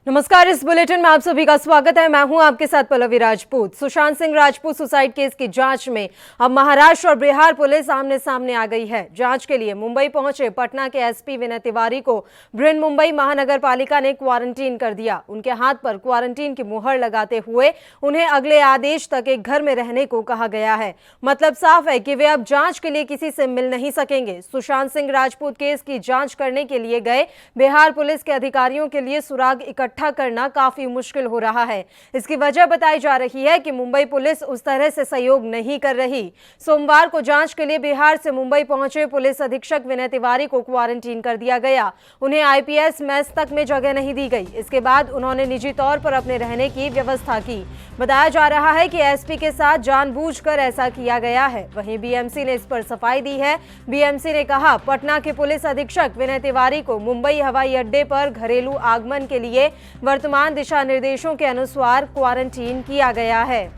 नमस्कार, इस बुलेटिन में आप सभी का स्वागत है। मैं हूं आपके साथ पल्लवी राजपूत। सुशांत सिंह राजपूत सुसाइड केस की जांच में अब महाराष्ट्र और बिहार पुलिस आमने सामने आ गई है। जांच के लिए मुंबई पहुंचे पटना के एसपी विनय तिवारी को बृहन मुंबई महानगर पालिका ने क्वारंटीन कर दिया। उनके हाथ पर क्वारंटीन की मुहर लगाते हुए उन्हें अगले आदेश तक एक घर में रहने को कहा गया है। मतलब साफ है कि वे अब जांच के लिए किसी से मिल नहीं सकेंगे। सुशांत सिंह राजपूत केस की जांच करने के लिए गए बिहार पुलिस के अधिकारियों के लिए सुराग इकट्ठा करना काफी मुश्किल हो रहा है। इसकी वजह बताई जा रही है कि मुंबई पुलिस उस तरह से सहयोग नहीं कर रही। सोमवार को जांच के लिए बिहार से मुंबई पहुंचे पुलिस अधीक्षक विनय तिवारी को क्वारंटीन कर दिया गया। उन्हें आईपीएस मेस तक में जगह नहीं दी गई। इसके बाद उन्होंने निजी तौर पर अपने रहने की व्यवस्था की। बताया जा रहा है कि एसपी के साथ जानबूझकर ऐसा किया गया है। वहीं बीएमसी ने इस पर सफाई दी है। बीएमसी ने कहा, पटना के पुलिस अधीक्षक विनय तिवारी को मुंबई हवाई अड्डे पर घरेलू आगमन के लिए वर्तमान दिशा निर्देशों के अनुसार क्वारंटीन किया गया है।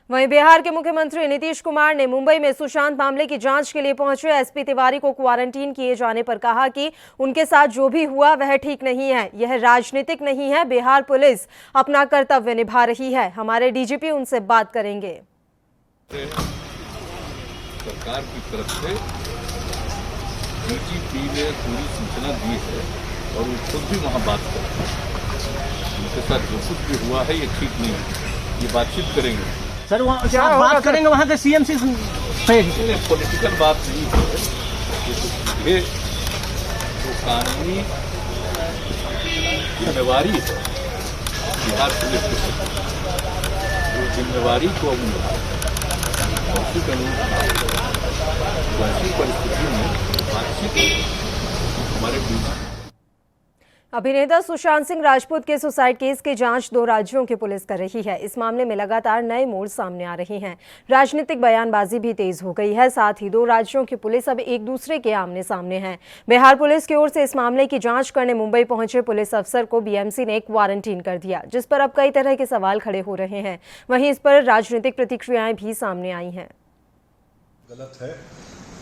वहीं बिहार के मुख्यमंत्री नीतीश कुमार ने मुंबई में सुशांत मामले की जांच के लिए पहुंचे एसपी तिवारी को क्वारंटीन किए जाने पर कहा कि उनके साथ जो भी हुआ वह ठीक नहीं है, यह राजनीतिक नहीं है। बिहार पुलिस अपना कर्तव्य निभा रही है। हमारे डीजीपी उनसे बात करेंगे। सरकार की तरफ से डीजीपी ने पूरी सूचना दी है और वो खुद भी वहाँ बात कर रहे हैं। उनके साथ जो कुछ भी हुआ है ये ठीक नहीं है, ये बातचीत करेंगे। सर वहाँ बात करेंगे वहाँ के सीएमसी से। पॉलिटिकल बात नहीं है, ये तो कानूनी जिम्मेवारी है बिहार पुलिस की। वो जिम्मेवारी को अब वैसी परिस्थिति में बातचीत हमारे अभिनेता सुशांत सिंह राजपूत के सुसाइड केस की जांच 2 राज्यों की पुलिस कर रही है। इस मामले में लगातार नए मोड़ सामने आ रहे हैं। राजनीतिक बयानबाजी भी तेज हो गई है। साथ ही 2 राज्यों की पुलिस अब एक दूसरे के आमने सामने है। बिहार पुलिस की ओर से इस मामले की जांच करने मुंबई पहुंचे पुलिस अफसर को बीएमसी ने क्वारंटीन कर दिया, जिस पर अब कई तरह के सवाल खड़े हो रहे हैं। वहीं इस पर राजनीतिक प्रतिक्रियाएं भी सामने आई हैं। गलत है।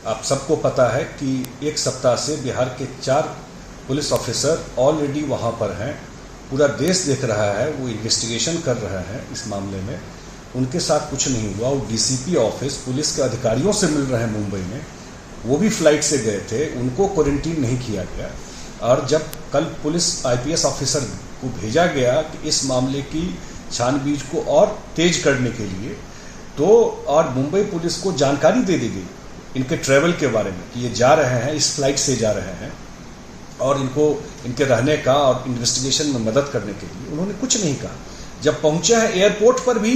आप सबको पता है कि एक सप्ताह से बिहार के 4 पुलिस ऑफिसर ऑलरेडी वहाँ पर हैं। पूरा देश देख रहा है, वो इन्वेस्टिगेशन कर रहे हैं इस मामले में। उनके साथ कुछ नहीं हुआ। वो डीसीपी ऑफिस पुलिस के अधिकारियों से मिल रहे हैं मुंबई में, वो भी फ्लाइट से गए थे, उनको क्वारंटीन नहीं किया गया। और जब कल पुलिस आईपीएस ऑफिसर को भेजा गया कि इस मामले की छानबीन को और तेज करने के लिए, तो और मुंबई पुलिस को जानकारी दे दी गई इनके ट्रैवल के बारे में कि ये जा रहे हैं, इस फ्लाइट से जा रहे हैं और इनको इनके रहने का और इन्वेस्टिगेशन में मदद करने के लिए। उन्होंने कुछ नहीं कहा। जब पहुंचे हैं एयरपोर्ट पर भी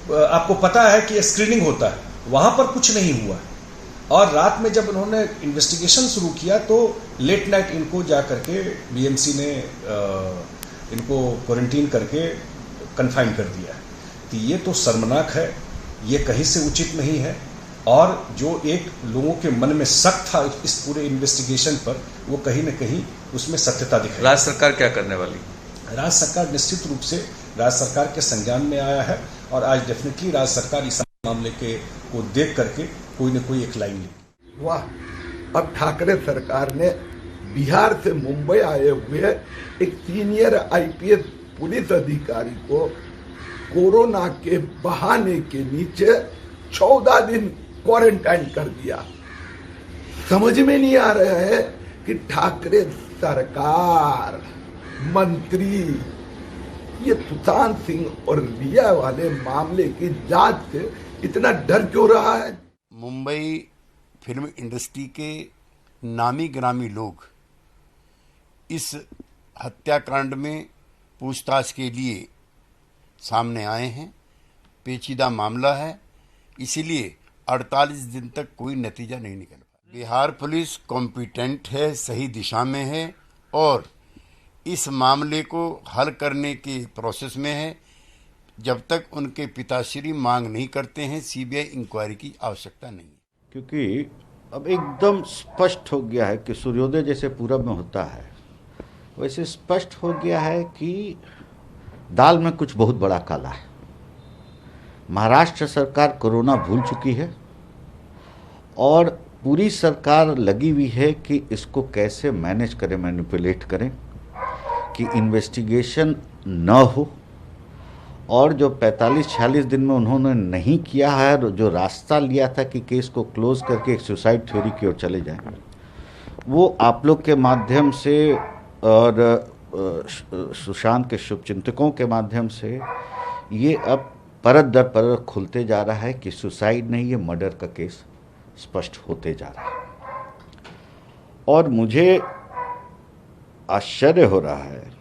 आपको पता है कि स्क्रीनिंग होता है, वहां पर कुछ नहीं हुआ। और रात में जब उन्होंने इन्वेस्टिगेशन शुरू किया तो लेट नाइट इनको जा करके बीएमसी ने इनको क्वारंटीन करके कन्फाइन कर दिया है। तो ये तो शर्मनाक है, ये कहीं से उचित नहीं है। और जो एक लोगों के मन में शक था इस पूरे इन्वेस्टिगेशन पर, वो कहीं न कहीं उसमें सत्यता दिखाई। राज्य सरकार क्या करने वाली? राज्य सरकार निश्चित रूप से राज्य सरकार के संज्ञान में आया है और आज डेफिनेटली राज्य सरकार इस मामले को देख करके कोई न कोई एक लाइन लेगी। वाह, अब ठाकरे सरकार ने बिहार से मुंबई आए हुए एक सीनियर आईपीएस पुलिस अधिकारी को कोरोना के बहाने के नीचे 14 दिन क्वारंटाइन कर दिया। समझ में नहीं आ रहा है कि ठाकरे सरकार, मंत्री ये सुशांत सिंह और रिया वाले मामले की जांच से इतना डर क्यों रहा है। मुंबई फिल्म इंडस्ट्री के नामी गिरामी लोग इस हत्याकांड में पूछताछ के लिए सामने आए हैं। पेचीदा मामला है, इसीलिए 48 दिन तक कोई नतीजा नहीं निकल पाया। बिहार पुलिस कॉम्पिटेंट है, सही दिशा में है और इस मामले को हल करने के प्रोसेस में है। जब तक उनके पिताश्री मांग नहीं करते हैं, सीबीआई इंक्वायरी की आवश्यकता नहीं है। क्योंकि अब एकदम स्पष्ट हो गया है कि सूर्योदय जैसे पूरब में होता है, वैसे स्पष्ट हो गया है कि दाल में कुछ बहुत बड़ा काला है। महाराष्ट्र सरकार कोरोना भूल चुकी है, और पूरी सरकार लगी हुई है कि इसको कैसे मैनेज करें, मैनिपुलेट करें कि इन्वेस्टिगेशन न हो, और जो 45-46 दिन में उन्होंने नहीं किया है, जो रास्ता लिया था कि केस को क्लोज करके एक सुसाइड थ्योरी की ओर चले जाएं, वो आप लोग के माध्यम से और सुशांत के शुभचिंतकों के माध्यम से ये अब परत दर परत खुलते जा रहा है कि सुसाइड नहीं, ये मर्डर का केस स्पष्ट होते जा रहा है। और मुझे आश्चर्य हो रहा है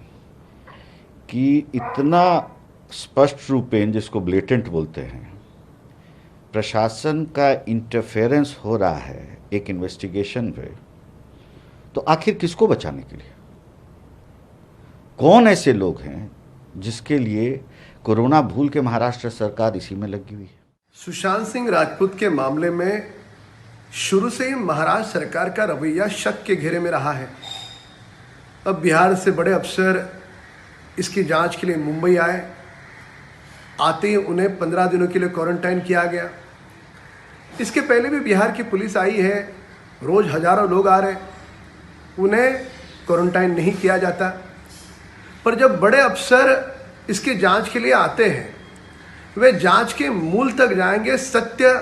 कि इतना स्पष्ट रूपेण, जिसको ब्लेटेंट बोलते हैं, प्रशासन का इंटरफेरेंस हो रहा है एक इन्वेस्टिगेशन पे, तो आखिर किसको बचाने के लिए? कौन ऐसे लोग हैं जिसके लिए कोरोना भूल के महाराष्ट्र सरकार इसी में लगी हुई है? सुशांत सिंह राजपूत के मामले में शुरू से ही महाराष्ट्र सरकार का रवैया शक के घेरे में रहा है। अब बिहार से बड़े अफसर इसकी जांच के लिए मुंबई आए, आते ही उन्हें 15 दिनों के लिए क्वारंटाइन किया गया। इसके पहले भी बिहार की पुलिस आई है, रोज़ हजारों लोग आ रहे, उन्हें क्वारंटाइन नहीं किया जाता। पर जब बड़े अफसर इसकी जांच के लिए आते हैं, वे जांच के मूल तक जाएंगे, सत्य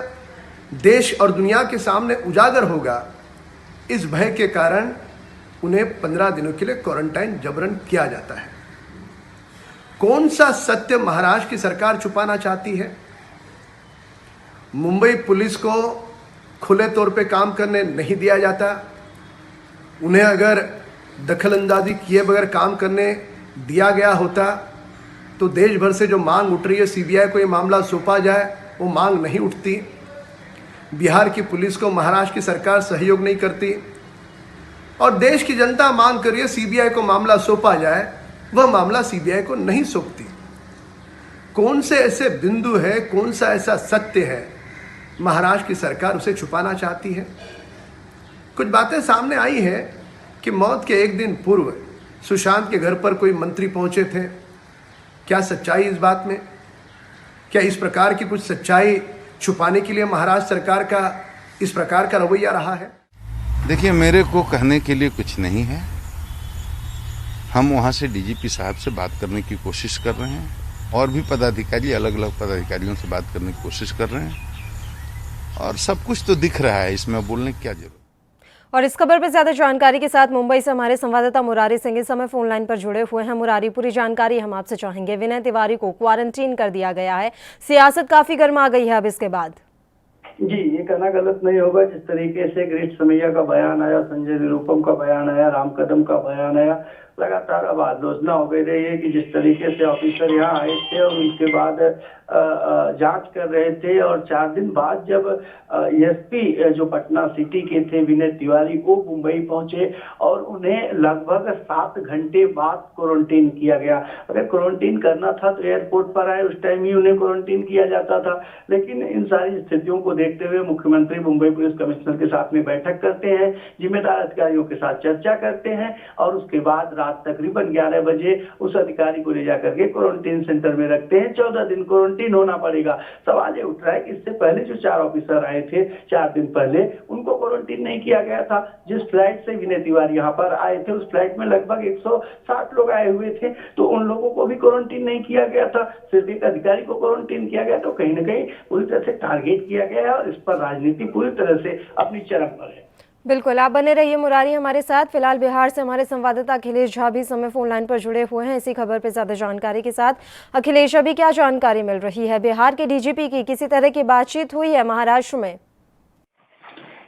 देश और दुनिया के सामने उजागर होगा, इस भय के कारण उन्हें 15 दिनों के लिए क्वारंटाइन जबरन किया जाता है। कौन सा सत्य महाराष्ट्र की सरकार छुपाना चाहती है? मुंबई पुलिस को खुले तौर पे काम करने नहीं दिया जाता, उन्हें अगर दखलंदाजी किए बगैर काम करने दिया गया होता तो देश भर से जो मांग उठ रही है सीबीआई को ये मामला सौंपा जाए, वो मांग नहीं उठती। बिहार की पुलिस को महाराष्ट्र की सरकार सहयोग नहीं करती और देश की जनता मांग कर रही है सीबीआई को मामला सौंपा जाए, वह मामला सीबीआई को नहीं सौंपती। कौन से ऐसे बिंदु है, कौन सा ऐसा सत्य है महाराष्ट्र की सरकार उसे छुपाना चाहती है? कुछ बातें सामने आई है कि मौत के एक दिन पूर्व सुशांत के घर पर कोई मंत्री पहुंचे थे। क्या सच्चाई इस बात में? क्या इस प्रकार की कुछ सच्चाई छुपाने के लिए महाराष्ट्र सरकार का इस प्रकार का रवैया रहा है? देखिए, मेरे को कहने के लिए कुछ नहीं है। हम वहाँ से डीजीपी साहब से बात करने की कोशिश कर रहे हैं, और भी पदाधिकारी, अलग अलग पदाधिकारियों से बात करने की कोशिश कर रहे हैं, और सब कुछ तो दिख रहा है, इसमें बोलने की क्या जरूरत। और इस खबर पर ज्यादा जानकारी के साथ मुंबई से हमारे संवाददाता मुरारी सिंह इस समय फोन लाइन पर जुड़े हुए हैं। मुरारी, पूरी जानकारी हम आपसे चाहेंगे। विनय तिवारी को क्वारंटीन कर दिया गया है, सियासत काफी गर्मा गई है अब इसके बाद। जी, ये कहना गलत नहीं होगा। जिस तरीके से गिरीश समैया का बयान आया, संजय निरुपम का बयान आया, राम कदम का बयान आया, लगातार अब आलोचना हो गई रही है कि जिस तरीके से ऑफिसर यहाँ आए थे और उनके बाद जांच कर रहे थे, और 4 दिन बाद जब एसपी जो पटना सिटी के थे विनय तिवारी, वो मुंबई पहुंचे और उन्हें लगभग 7 घंटे बाद क्वारंटीन किया गया। अगर क्वारंटीन करना था तो एयरपोर्ट पर आए, उस टाइम ही उन्हें क्वारंटीन किया जाता था। लेकिन इन सारी स्थितियों को देखते हुए मुख्यमंत्री मुंबई पुलिस कमिश्नर के साथ में बैठक करते हैं, जिम्मेदार अधिकारियों के साथ चर्चा करते हैं, और उसके बाद रात तकरीबन 11 बजे उस अधिकारी को ले जाकर के क्वारंटीन सेंटर में रखते हैं। 14 दिन क्वारंटीन होना पड़ेगा। सवाल ये उठ रहा है कि इससे पहले जो 4 ऑफिसर आए थे 4 दिन पहले, उनको क्वारंटीन नहीं किया गया था। जिस फ्लाइट से विनय तिवारी यहाँ पर आए थे, उस फ्लाइट में लगभग 160 लोग आए हुए थे, तो उन लोगों को भी क्वारंटीन नहीं किया गया था, सिर्फ एक अधिकारी को क्वारंटीन किया गया। तो कहीं ना कहीं पूरी तरह से टारगेट किया गया है और इस पर राजनीति पूरी तरह से अपनी चरम पर है। बिल्कुल, आप बने रहिए मुरारी हमारे साथ। फिलहाल बिहार से हमारे संवाददाता अखिलेश झा भी समय फोन लाइन पर जुड़े हुए हैं इसी खबर पर ज्यादा जानकारी के साथ। अखिलेश, अभी क्या जानकारी मिल रही है? बिहार के डीजीपी की किसी तरह की बातचीत हुई है महाराष्ट्र में?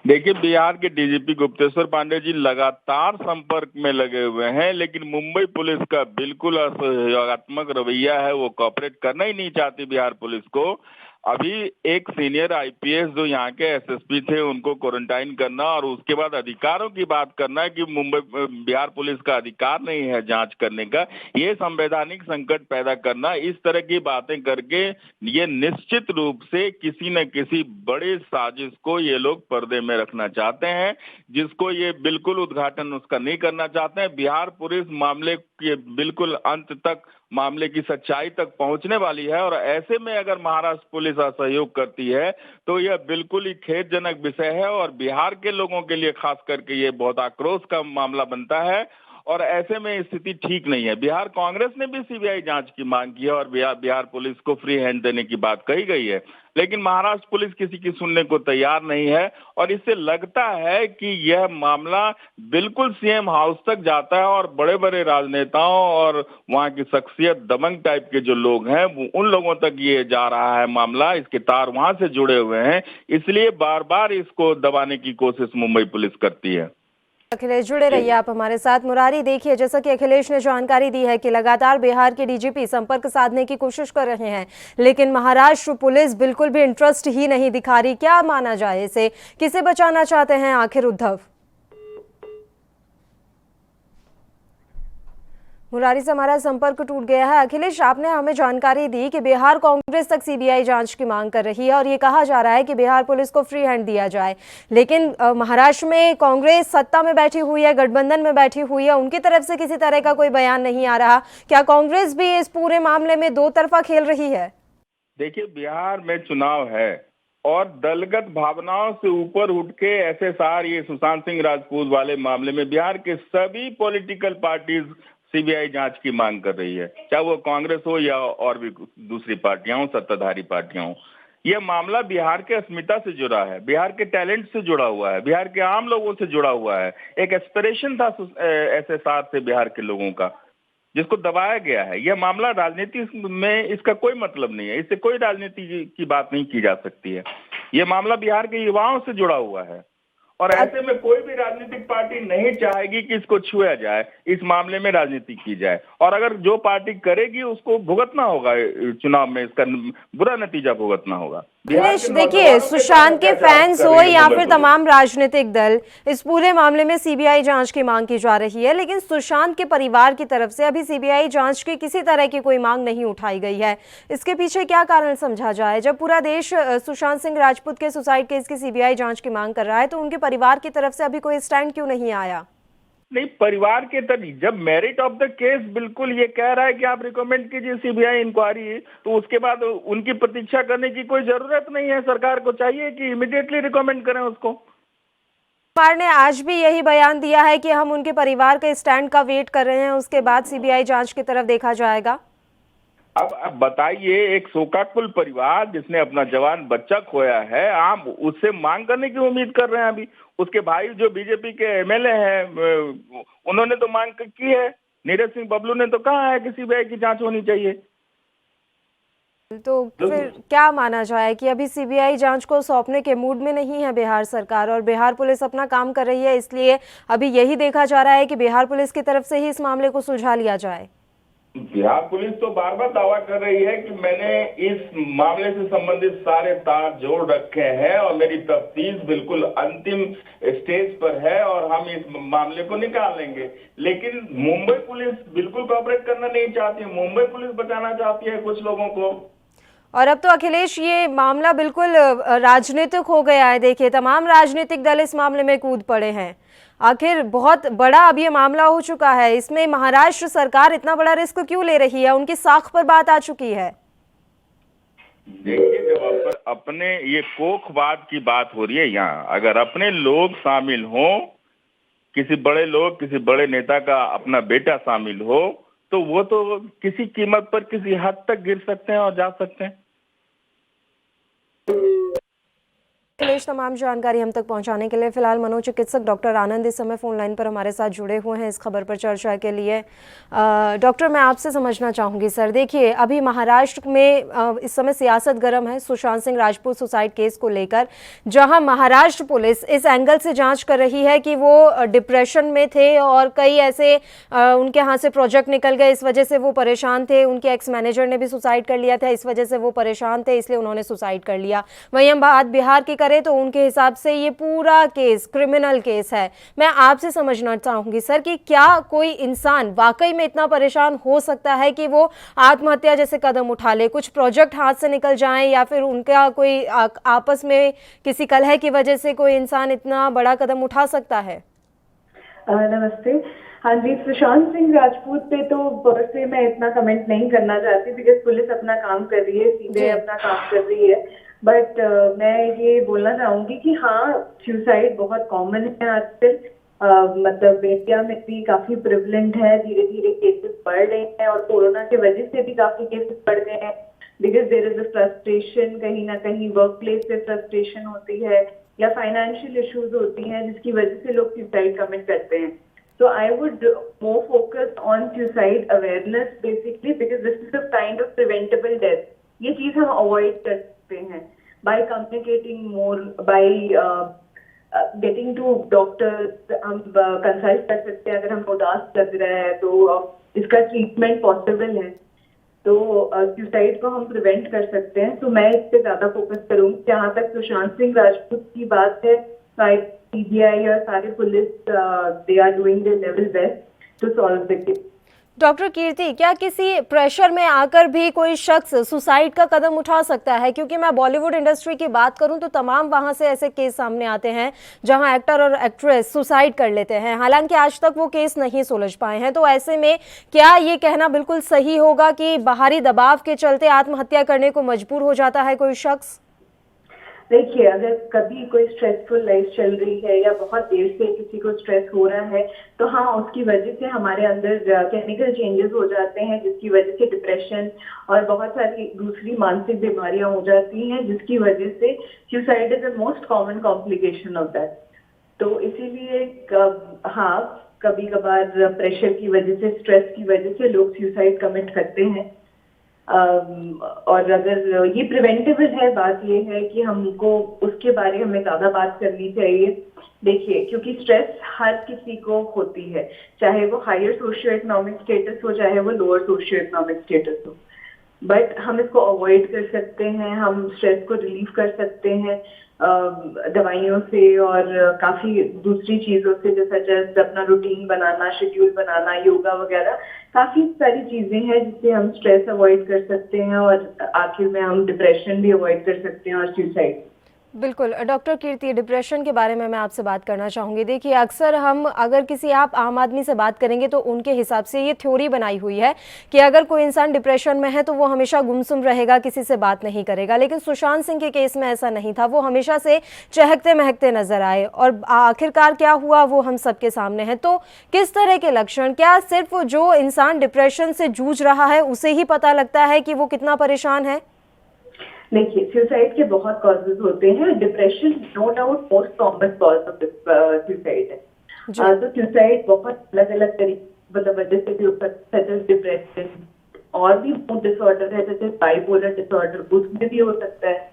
देखिए, बिहार के डीजीपी गुप्तेश्वर पांडे जी लगातार संपर्क में लगे हुए हैं, लेकिन मुंबई पुलिस का बिल्कुल असहयोगात्मक रवैया है, वो कॉपरेट करना ही नहीं चाहती बिहार पुलिस को। अभी एक सीनियर आईपीएस जो यहाँ के एसएसपी थे, उनको क्वारंटाइन करना और उसके बाद अधिकारों की बात करना है कि बिहार पुलिस का अधिकार नहीं है जांच करने का, ये संवैधानिक संकट पैदा करना, इस तरह की बातें करके ये निश्चित रूप से किसी न किसी बड़े साजिश को ये लोग पर्दे में रखना चाहते हैं, जिसको ये बिल्कुल उद्घाटन उसका नहीं करना चाहते हैं। बिहार पुलिस मामले के बिल्कुल अंत तक मामले की सच्चाई तक पहुंचने वाली है। और ऐसे में अगर महाराष्ट्र पुलिस असहयोग करती है तो यह बिल्कुल ही खेदजनक विषय है और बिहार के लोगों के लिए खास करके ये बहुत आक्रोश का मामला बनता है। और ऐसे में स्थिति ठीक नहीं है। बिहार कांग्रेस ने भी सीबीआई जांच की मांग की है और बिहार पुलिस को फ्री हैंड देने की बात कही गई है, लेकिन महाराष्ट्र पुलिस किसी की सुनने को तैयार नहीं है। और इससे लगता है कि यह मामला बिल्कुल सीएम हाउस तक जाता है और बड़े बड़े राजनेताओं और वहां की शख्सियत दबंग टाइप के जो लोग हैं उन लोगों तक ये जा रहा है मामला, इसके तार वहां से जुड़े हुए हैं, इसलिए बार बार इसको दबाने की कोशिश मुंबई पुलिस करती है। अखिलेश, जुड़े रहिए आप हमारे साथ। मुरारी, देखिए, जैसा कि अखिलेश ने जानकारी दी है कि लगातार बिहार के डीजीपी संपर्क साधने की कोशिश कर रहे हैं, लेकिन महाराष्ट्र पुलिस बिल्कुल भी इंटरेस्ट ही नहीं दिखा रही। क्या माना जाए इसे? किसे बचाना चाहते हैं आखिर उद्धव? मुरारी से हमारा संपर्क टूट गया है। अखिलेश, आपने हमें जानकारी दी कि बिहार कांग्रेस तक सीबीआई जांच की मांग कर रही है और ये कहा जा रहा है कि बिहार पुलिस को फ्री हैंड दिया जाए, लेकिन महाराष्ट्र में कांग्रेस सत्ता में बैठी हुई है, गठबंधन में बैठी हुई है, उनकी तरफ से किसी तरह का कोई बयान नहीं आ रहा। क्या कांग्रेस भी इस पूरे मामले में दो तरफा खेल रही है? देखिए, बिहार में चुनाव है और दलगत भावनाओं से ऊपर उठ के एसएसआर, ये सुशांत सिंह राजपूत वाले मामले में बिहार के सभी पॉलिटिकल पार्टीज सीबीआई जांच की मांग कर रही है, चाहे वो कांग्रेस हो या और भी दूसरी पार्टियां हो, सत्ताधारी पार्टियां हो। यह मामला बिहार के अस्मिता से जुड़ा है, बिहार के टैलेंट से जुड़ा हुआ है, बिहार के आम लोगों से जुड़ा हुआ है। एक एस्पिरेशन था एसएसआर से बिहार के लोगों का, जिसको दबाया गया है। यह मामला राजनीति में इसका कोई मतलब नहीं है, इससे कोई राजनीति की बात नहीं की जा सकती है। यह मामला बिहार के युवाओं से जुड़ा हुआ है और ऐसे में कोई भी राजनीतिक पार्टी नहीं चाहेगी कि इसको छुआ जाए, इस मामले में राजनीति की जाए। और अगर जो पार्टी करेगी उसको भुगतना होगा, चुनाव में इसका बुरा नतीजा भुगतना होगा। देखिए, सुशांत के फैंस हो या फिर तमाम राजनीतिक दल, इस पूरे मामले में सीबीआई जांच की मांग की जा रही है, लेकिन सुशांत के परिवार की तरफ से अभी सीबीआई जांच की किसी तरह की कोई मांग नहीं उठाई गई है। इसके पीछे क्या कारण समझा जाए? जब पूरा देश सुशांत सिंह राजपूत के सुसाइड केस की सीबीआई जांच की मांग कर रहा है, तो उनके परिवार की तरफ से अभी कोई स्टैंड क्यों नहीं आया? नहीं, परिवार के तभी जब मेरिट ऑफ द केस बिल्कुल ये कह रहा है कि आप रिकमेंड कीजिए सीबीआई इंक्वायरी, तो उसके बाद उनकी प्रतीक्षा करने की कोई जरूरत नहीं है। सरकार को चाहिए कि इमीडिएटली रिकमेंड करें उसको। सरकार ने आज भी यही बयान दिया है कि हम उनके परिवार के स्टैंड का वेट कर रहे हैं, उसके बाद सीबीआई जांच की तरफ देखा जाएगा। अब बताइए, एक शोकाकुल परिवार जिसने अपना जवान बच्चा खोया है, आप उससे मांग करने की उम्मीद कर रहे हैं? अभी उसके भाई जो बीजेपी के एमएलए हैं, उन्होंने तो मांग की है। नीरज सिंह बबलू ने तो कहा है कि सीबीआई की जांच होनी चाहिए। तो फिर क्या माना जाए कि अभी सीबीआई जांच को सौंपने के मूड में नहीं है बिहार सरकार, और बिहार पुलिस अपना काम कर रही है, इसलिए अभी यही देखा जा रहा है कि बिहार पुलिस की तरफ से ही इस मामले को सुलझा लिया जाए? बिहार पुलिस तो बार बार दावा कर रही है कि मैंने इस मामले से संबंधित सारे तार जोड़ रखे हैं और मेरी तफ्तीश बिल्कुल अंतिम स्टेज पर है और हम इस मामले को निकाल लेंगे। लेकिन मुंबई पुलिस बिल्कुल कोऑपरेट करना नहीं चाहती, मुंबई पुलिस बचाना चाहती है कुछ लोगों को। और अब तो अखिलेश, ये मामला बिल्कुल राजनीतिक हो गया है। देखिए, तमाम राजनीतिक दल इस मामले में कूद पड़े हैं। आखिर बहुत बड़ा अब ये मामला हो चुका है, इसमें महाराष्ट्र सरकार इतना बड़ा रिस्क क्यों ले रही है? उनकी साख पर बात आ चुकी है। देखिए, जब अपने ये कोखवाद की बात हो रही है यहाँ, अगर अपने लोग शामिल हो, किसी बड़े लोग, किसी बड़े नेता का अपना बेटा शामिल हो, तो वो तो किसी कीमत पर किसी हद तक गिर सकते हैं और जा सकते हैं। अखिलेश, तमाम जानकारी हम तक पहुंचाने के लिए फिलहाल मनोचिकित्सक डॉक्टर आनंद इस समय फोन लाइन पर हमारे साथ जुड़े हुए हैं इस खबर पर चर्चा के लिए। डॉक्टर, मैं आपसे समझना चाहूँगी सर, देखिए अभी महाराष्ट्र में इस समय सियासत गर्म है सुशांत सिंह राजपूत सुसाइड केस को लेकर, जहां महाराष्ट्र पुलिस इस एंगल से जांच कर रही है कि वो डिप्रेशन में थे और कई ऐसे उनके हाथ से प्रोजेक्ट निकल गए, इस वजह से वो परेशान थे। उनके एक्स मैनेजर ने भी सुसाइड कर लिया था, इस वजह से वो परेशान थे, इसलिए उन्होंने सुसाइड कर लिया। वहीं हम बात बिहार की करें तो उनके हिसाब से ये पूरा केस क्रिमिनल केस है। मैं आपसे समझना चाहूंगी सर कि क्या कोई इंसान वाकई में इतना परेशान हो सकता है कि वो आत्महत्या जैसे कदम उठा ले, कुछ प्रोजेक्ट हाथ से निकल जाएं या फिर उनका कोई आपस में किसी कलह की वजह से कोई इंसान इतना बड़ा कदम उठा सकता है? नमस्ते। हाँ जी, सुशांत सिंह राजपूत पे तो पर से मैं इतना कमेंट नहीं करना चाहती बिकॉज पुलिस अपना काम कर रही है, सीधे अपना काम कर रही है। बट मैं ये बोलना चाहूंगी कि हाँ, सुसाइड बहुत कॉमन है आजकल। मतलब इंडिया में भी काफी प्रिवलेंट है, धीरे धीरे केसेस बढ़ रहे हैं और कोरोना की वजह से भी काफी केसेस बढ़ गए हैं because there is a frustration, कहीं ना कहीं वर्क प्लेस पे फ्रस्ट्रेशन होती है या फाइनेंशियल इश्यूज होती हैं जिसकी वजह से लोग सुसाइड कमिट करते हैं। So I would more focus on suicide awareness basically because this is a kind of preventable death. ये चीज हम avoid कर सकते हैं by communicating more, by getting to doctors. हम consult कर सकते हैं अगर हम उदास लग रहा है तो इसका treatment possible है, तो सुसाइड को हम प्रिवेंट कर सकते हैं। तो मैं इस पे ज्यादा फोकस करूंगी। जहाँ तक सुशांत सिंह राजपूत की बात है, सीबीआई और सारे police they are doing their level best to solve the case. Doctor Kirti, क्या किसी प्रेशर में आकर भी कोई शख्स सुसाइड का कदम उठा सकता है? क्योंकि मैं बॉलीवुड इंडस्ट्री की बात करूं तो तमाम वहां से ऐसे केस सामने आते हैं जहां एक्टर और एक्ट्रेस सुसाइड कर लेते हैं, हालांकि आज तक वो केस नहीं सुलझ पाए हैं। तो ऐसे में क्या ये कहना बिल्कुल सही होगा कि बाहरी दबाव के चलते आत्महत्या करने को मजबूर हो जाता है कोई शख्स? देखिए, अगर कभी कोई स्ट्रेसफुल लाइफ चल रही है या बहुत देर से किसी को स्ट्रेस हो रहा है तो हाँ, उसकी वजह से हमारे अंदर केमिकल चेंजेस हो जाते हैं जिसकी वजह से डिप्रेशन और बहुत सारी दूसरी मानसिक बीमारियां हो जाती हैं जिसकी वजह से suicide is the most common complication of that. तो इसीलिए हाँ, कभी कभार प्रेशर की वजह से, स्ट्रेस की वजह से लोग सुसाइड कमिट करते हैं। और अगर ये प्रिवेंटेबल है, बात ये है कि हमको उसके बारे में ज्यादा बात करनी चाहिए। देखिए, क्योंकि स्ट्रेस हर किसी को होती है, चाहे वो हायर सोशियो इकोनॉमिक स्टेटस हो, चाहे वो लोअर सोशियो इकोनॉमिक स्टेटस हो, बट हम इसको अवॉइड कर सकते हैं। हम स्ट्रेस को रिलीव कर सकते हैं दवाइयों से और काफी दूसरी चीजों से, जैसे अपना रूटीन बनाना, शेड्यूल बनाना, योगा वगैरह, काफी सारी चीजें हैं जिससे हम स्ट्रेस अवॉइड कर सकते हैं और आखिर में हम डिप्रेशन भी अवॉइड कर सकते हैं और सुसाइड। बिल्कुल डॉक्टर कीर्ति, डिप्रेशन के बारे में मैं आपसे बात करना चाहूँगी। देखिए, अक्सर हम अगर किसी आप आम आदमी से बात करेंगे तो उनके हिसाब से ये थ्योरी बनाई हुई है कि अगर कोई इंसान डिप्रेशन में है तो वो हमेशा गुमसुम रहेगा, किसी से बात नहीं करेगा। लेकिन सुशांत सिंह के केस में ऐसा नहीं था, वो हमेशा से चहकते महकते नजर आए और आखिरकार क्या हुआ वो हम सबके सामने है। तो किस तरह के लक्षण, क्या सिर्फ जो इंसान डिप्रेशन से जूझ रहा है उसे ही पता लगता है कि वो कितना परेशान है? देखिए, सुसाइड के बहुत कॉजेज होते हैं। Depression no doubt most common cause of suicide है। तो सुसाइड बहुत अलग अलग तरीके, मतलब वजह से भी हो सकता है, डिप्रेशन और भी मूड डिसऑर्डर है जैसे बाइपोलर डिसऑर्डर, उसमें भी हो सकता है।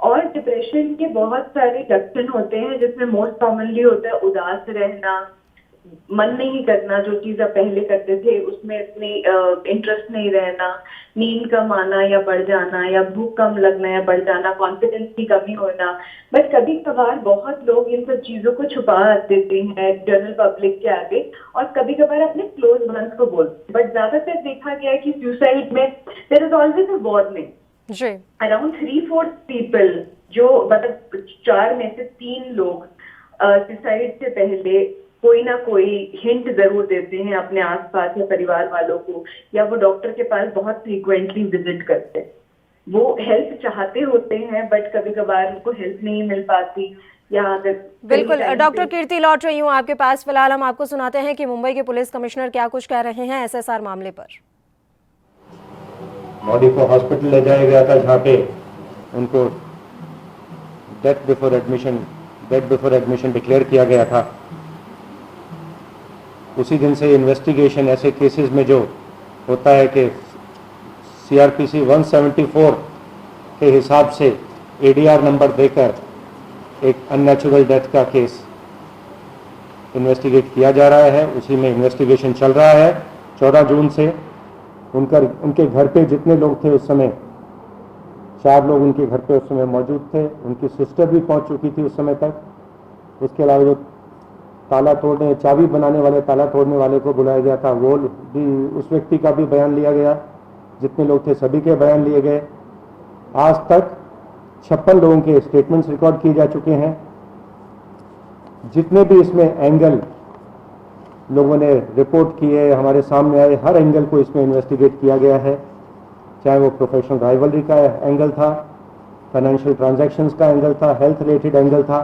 और डिप्रेशन के बहुत सारे लक्षण होते हैं जिसमें मोस्ट कॉमनली होता है उदास रहना, मन नहीं करना, जो चीज आप पहले करते थे उसमें इतनी इंटरेस्ट नहीं रहना, नींद कम आना या बढ़ जाना, या भूख कम लगना या बढ़ जाना, कॉन्फिडेंस की कमी होना। बट कभी कभार बहुत लोग इन सब चीजों को छुपा देते हैं जनरल पब्लिक के आगे और कभी कभार अपने क्लोज वंस को बोलते हैं। बट ज्यादातर देखा गया है कि सुसाइड में there is always a warning. Around 3/4 people, जो मतलब 4 में से 3 लोग सुसाइड से पहले कोई ना कोई हिंट जरूर देते हैं अपने आसपास या परिवार वालों को, या वो डॉक्टर के पास बहुत फ्रीक्वेंटली विजिट करते हैं। वो हेल्प चाहते होते हैं बट कभी कभार उनको हेल्प नहीं मिल पाती। बिल्कुल डॉक्टर कीर्ति, लौट रही हूँ आपके पास। फिलहाल हम आपको सुनाते हैं कि मुंबई के पुलिस कमिश्नर क्या कुछ कह रहे हैं SSR मामले पर। बॉडी को हॉस्पिटल ले जाया गया था जहाँ पे उनको डेथ बिफोर एडमिशन डिक्लेयर किया गया था। उसी दिन से इन्वेस्टिगेशन ऐसे केसेस में जो होता है कि CRPC 174 के हिसाब से ADR नंबर देकर एक अननेचुरल डेथ का केस इन्वेस्टिगेट किया जा रहा है, उसी में इन्वेस्टिगेशन चल रहा है। 14 जून से उनके घर पे जितने लोग थे उस समय 4 लोग उनके घर पे उस समय मौजूद थे। उनकी सिस्टर भी पहुंच चुकी थी उस समय तक। उसके अलावा जो चाबी बनाने वाले, ताला तोड़ने वाले को बुलाया गया था, वो भी, उस व्यक्ति का भी बयान लिया गया। जितने लोग थे सभी के बयान लिए गए। आज तक 56 लोगों के स्टेटमेंट्स रिकॉर्ड किए जा चुके हैं। जितने भी इसमें एंगल लोगों ने रिपोर्ट किए, हमारे सामने आए, हर एंगल को इसमें इन्वेस्टिगेट किया गया है, चाहे वो प्रोफेशनल राइवलरी का एंगल था, फाइनेंशियल ट्रांजैक्शंस का एंगल था, हेल्थ रिलेटेड एंगल था,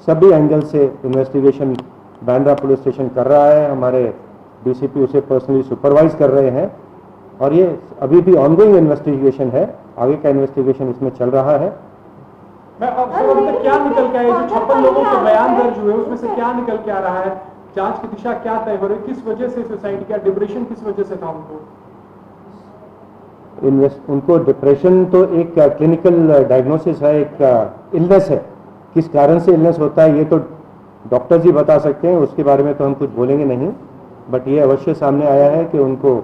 सभी एंगल से इन्वेस्टिगेशन बांद्रा पुलिस स्टेशन कर रहा है। हमारे डीसीपी उसे पर्सनली सुपरवाइज कर रहे हैं और ये अभी भी ऑनगोइंग इन्वेस्टिगेशन है, आगे का इन्वेस्टिगेशन इसमें चल रहा है। मैं अब तक क्या निकल के आया, जो 56 लोगों के बयान दर्ज हुए उसमें से क्या निकल के आ रहा है, जांच की दिशा क्या तय हो रही, किस वजह से सुसाइड किया, डिप्रेशन किस वजह से था उनको डिप्रेशन तो एक क्लिनिकल डायग्नोसिस है, एक इलनेस है, किस कारण से इलनेस होता है ये तो डॉक्टर्स ही बता सकते हैं, उसके बारे में तो हम कुछ बोलेंगे नहीं, बट ये अवश्य सामने आया है कि उनको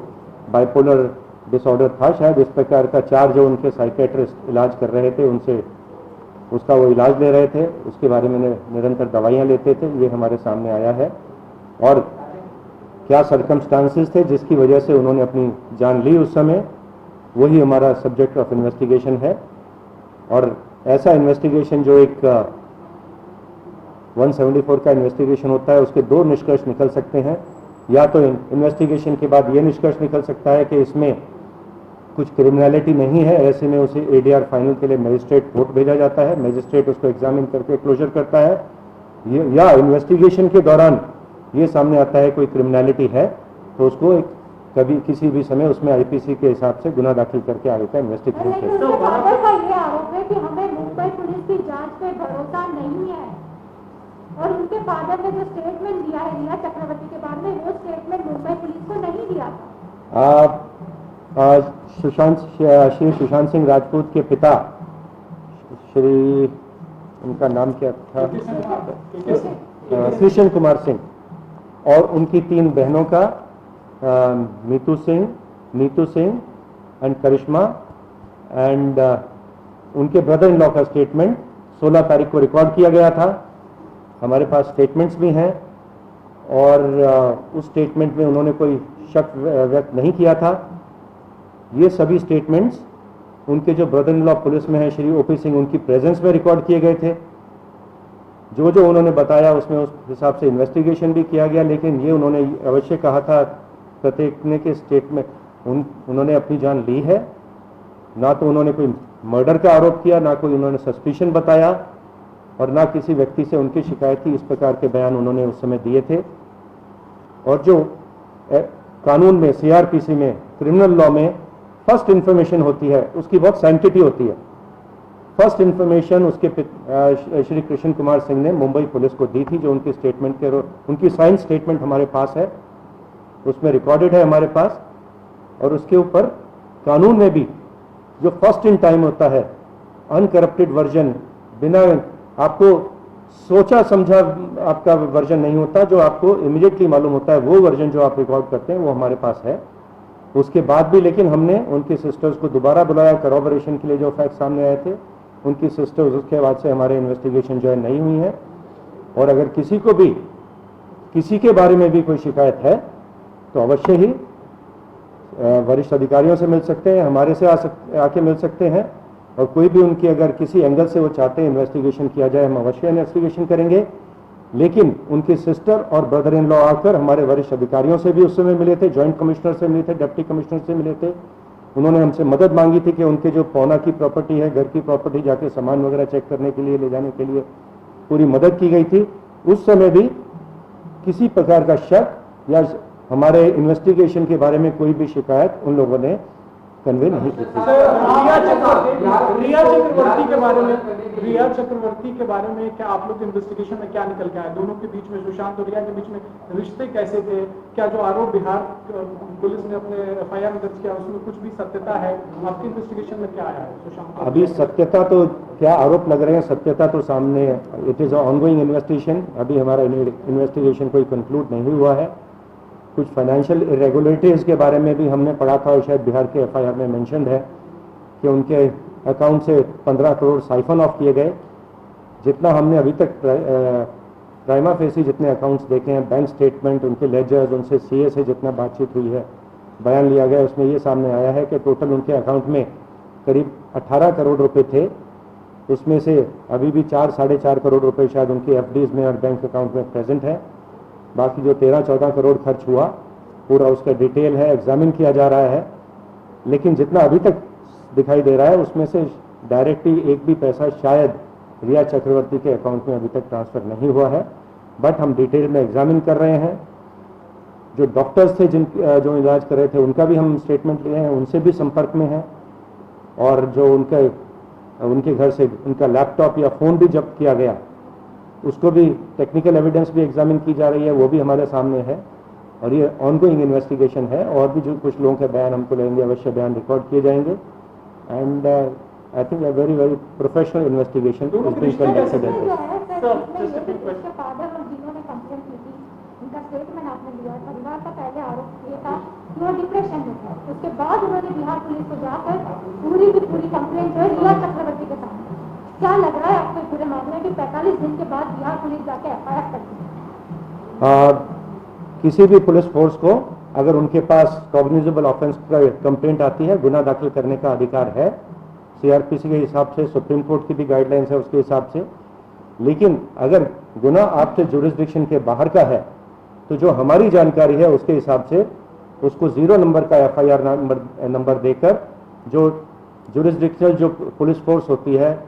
बाइपोलर डिसऑर्डर था शायद, इस प्रकार का चार जो उनके साइकेट्रिस्ट इलाज कर रहे थे उनसे उसका वो इलाज ले रहे थे, उसके बारे में निरंतर दवाइयाँ लेते थे, ये हमारे सामने आया है। और क्या सर्कमस्टांसेस थे जिसकी वजह से उन्होंने अपनी जान ली उस समय, वही हमारा सब्जेक्ट ऑफ इन्वेस्टिगेशन है। और ऐसा इन्वेस्टिगेशन जो एक 174 का इन्वेस्टिगेशन होता है उसके दो निष्कर्ष निकल सकते हैं, या तो इन्वेस्टिगेशन के बाद ये निष्कर्ष निकल सकता है कि इसमें कुछ क्रिमिनलिटी नहीं है, ऐसे में उसे एडीआर फाइनल के लिए मजिस्ट्रेट कोर्ट भेजा जाता है, मजिस्ट्रेट उसको एग्जामिन करके क्लोजर करता है, या इन्वेस्टिगेशन के दौरान ये सामने आता है कोई क्रिमिनलिटी है तो उसको एक कभी किसी भी समय उसमें आईपीसी के हिसाब से गुना दाखिल करके आगे का इन्वेस्टिगेशन करें। तो फादर का ये आरोप है कि हमें मुंबई पुलिस की जांच पे भरोसा नहीं है और उनके फादर ने जो स्टेटमेंट दिया है रिया चक्रवर्ती के बारे में, वो स्टेटमेंट मुंबई पुलिस को नहीं दिया था। श्री सुशांत सिंह राजपूत के पिता श्री, उनका नाम क्या था, कृष्ण कुमार सिंह, और उनकी 3 बहनों का मीतू सिंह, नीतू सिंह एंड करिश्मा, एंड उनके ब्रदर इन लॉ का स्टेटमेंट 16 तारीख को रिकॉर्ड किया गया था। हमारे पास स्टेटमेंट्स भी हैं और उस स्टेटमेंट में उन्होंने कोई शक व्यक्त नहीं किया था। ये सभी स्टेटमेंट्स उनके जो ब्रदर इन लॉ पुलिस में है श्री ओपी सिंह, उनकी प्रेजेंस में रिकॉर्ड किए गए थे। जो जो उन्होंने बताया उसमें उस हिसाब से इन्वेस्टिगेशन भी किया गया, लेकिन ये उन्होंने अवश्य कहा था प्रत्येक ने के स्टेटमेंट उन्होंने अपनी जान ली है, ना तो उन्होंने कोई मर्डर का आरोप किया, ना कोई उन्होंने सस्पिशन बताया और ना किसी व्यक्ति से उनकी शिकायत थी। इस प्रकार के बयान उन्होंने उस समय दिए थे। और जो कानून में सीआरपीसी में क्रिमिनल लॉ में फर्स्ट इंफॉर्मेशन होती है उसकी बहुत सैंक्टिटी होती है। फर्स्ट इंफॉर्मेशन उसके श्री कृष्ण कुमार सिंह ने मुंबई पुलिस को दी थी, जो उनकी स्टेटमेंट के उनकी साइन स्टेटमेंट हमारे पास है, उसमें रिकॉर्डेड है हमारे पास। और उसके ऊपर कानून में भी जो फर्स्ट इन टाइम होता है, अनकरप्टेड वर्जन, बिना आपको सोचा समझा आपका वर्जन नहीं होता, जो आपको इमीडिएटली मालूम होता है, वो वर्जन जो आप रिकॉर्ड करते हैं वो हमारे पास है। उसके बाद भी लेकिन हमने उनकी सिस्टर्स को दोबारा बुलाया करॉबरेशन के लिए, जो फैक्ट सामने आए थे। उनकी सिस्टर्स उसके बाद से हमारे इन्वेस्टिगेशन जो है नहीं हुई है। और अगर किसी को भी किसी के बारे में भी कोई शिकायत है तो अवश्य ही वरिष्ठ अधिकारियों से मिल सकते हैं, हमारे से आके मिल सकते हैं। और कोई भी उनकी अगर किसी एंगल से वो चाहते हैं इन्वेस्टिगेशन किया जाए, हम अवश्य इन्वेस्टिगेशन करेंगे। लेकिन उनकी सिस्टर और ब्रदर इन लॉ आकर हमारे वरिष्ठ अधिकारियों से भी उस समय मिले थे, जॉइंट कमिश्नर से मिले थे, डिप्टी कमिश्नर से मिले थे। उन्होंने हमसे मदद मांगी थी कि उनके जो पौना की प्रॉपर्टी है, घर की प्रॉपर्टी, जाके सामान वगैरह चेक करने के लिए, ले जाने के लिए पूरी मदद की गई थी। उस समय भी किसी प्रकार का शक या हमारे इन्वेस्टिगेशन के बारे में कोई भी शिकायत उन लोगों ने कन्वे नहीं की थी। रिया चक्रवर्ती के बारे में क्या आप लोग इन्वेस्टिगेशन में क्या निकल के आया? दोनों के बीच में, सुशांत और रिया के बीच में रिश्ते कैसे थे? क्या जो आरोप बिहार पुलिस ने अपने एफआईआर में दर्ज किया उसमें कुछ भी सत्यता है? आपकी इन्वेस्टिगेशन में क्या आया है सुशांत? अभी सत्यता तो क्या आरोप लग रहे हैं, सत्यता तो सामने है। It is ongoing investigation. अभी हमारा इन्वेस्टिगेशन कोई कंक्लूड नहीं हुआ है। कुछ फाइनेंशियल इरेगुलरिटीज के बारे में भी हमने पढ़ा था और शायद बिहार के एफआईआर में मेंशन्ड है कि उनके अकाउंट से 15 करोड़ साइफन ऑफ किए गए। जितना हमने अभी तक प्राइमा फेसी जितने अकाउंट्स देखे हैं, बैंक स्टेटमेंट, उनके लेजर्स, उनसे सीए से जितना बातचीत हुई है, बयान लिया गया, उसमें ये सामने आया है कि टोटल उनके अकाउंट में करीब 18 करोड़ रुपए थे। उसमें से अभी भी 4-4.5 करोड़ रुपए शायद उनके एफडीज में और बैंक अकाउंट में प्रेजेंट है। बाकी जो 13-14 करोड़ खर्च हुआ पूरा उसका डिटेल है, एग्जामिन किया जा रहा है। लेकिन जितना अभी तक दिखाई दे रहा है उसमें से डायरेक्टली एक भी पैसा शायद रिया चक्रवर्ती के अकाउंट में अभी तक ट्रांसफर नहीं हुआ है, बट हम डिटेल में एग्जामिन कर रहे हैं। जो डॉक्टर्स थे जो इलाज कर रहे थे उनका भी हम स्टेटमेंट लिए हैं, उनसे भी संपर्क में हैं, और जो उनके घर से उनका लैपटॉप या फ़ोन भी जब्त किया गया उसको भी टेक्निकल एविडेंस भी एग्जामिन की जा रही है, वो भी हमारे सामने है। और ये ऑनगोइंग इन्वेस्टिगेशन है, और भी जो कुछ लोगों के बयान हमको लेंगे, अवश्य बयान रिकॉर्ड किए जाएंगे। And I think a very very professional investigation is being conducted at this. उनका स्टेटमेंट आपने लिया, परिवार का पहले आरोप ये था कि वो डिप्रेशन में था। उसके बाद उन्होंने बिहार पुलिस को जाकर पूरी की पूरी कंप्लेंट जो है रिया चक्रवर्ती के सामने। क्या लग रहा है आपको पूरे मामले कि 45 दिन के बाद बिहार पुलिस जाके FIR करती है? किसी भी पुलिस फोर्स को अगर उनके पास कॉग्निजेबल ऑफेंस का कंप्लेंट आती है, गुना दाखिल करने का अधिकार है CRPC के हिसाब से, सुप्रीम कोर्ट की भी गाइडलाइंस है उसके हिसाब से। लेकिन अगर गुना आपके जुरिस्डिक्शन के बाहर का है तो जो हमारी जानकारी है उसके हिसाब से उसको 0 नंबर का FIR नंबर देकर जो जुरिस्डिक्शनल जो पुलिस फोर्स होती है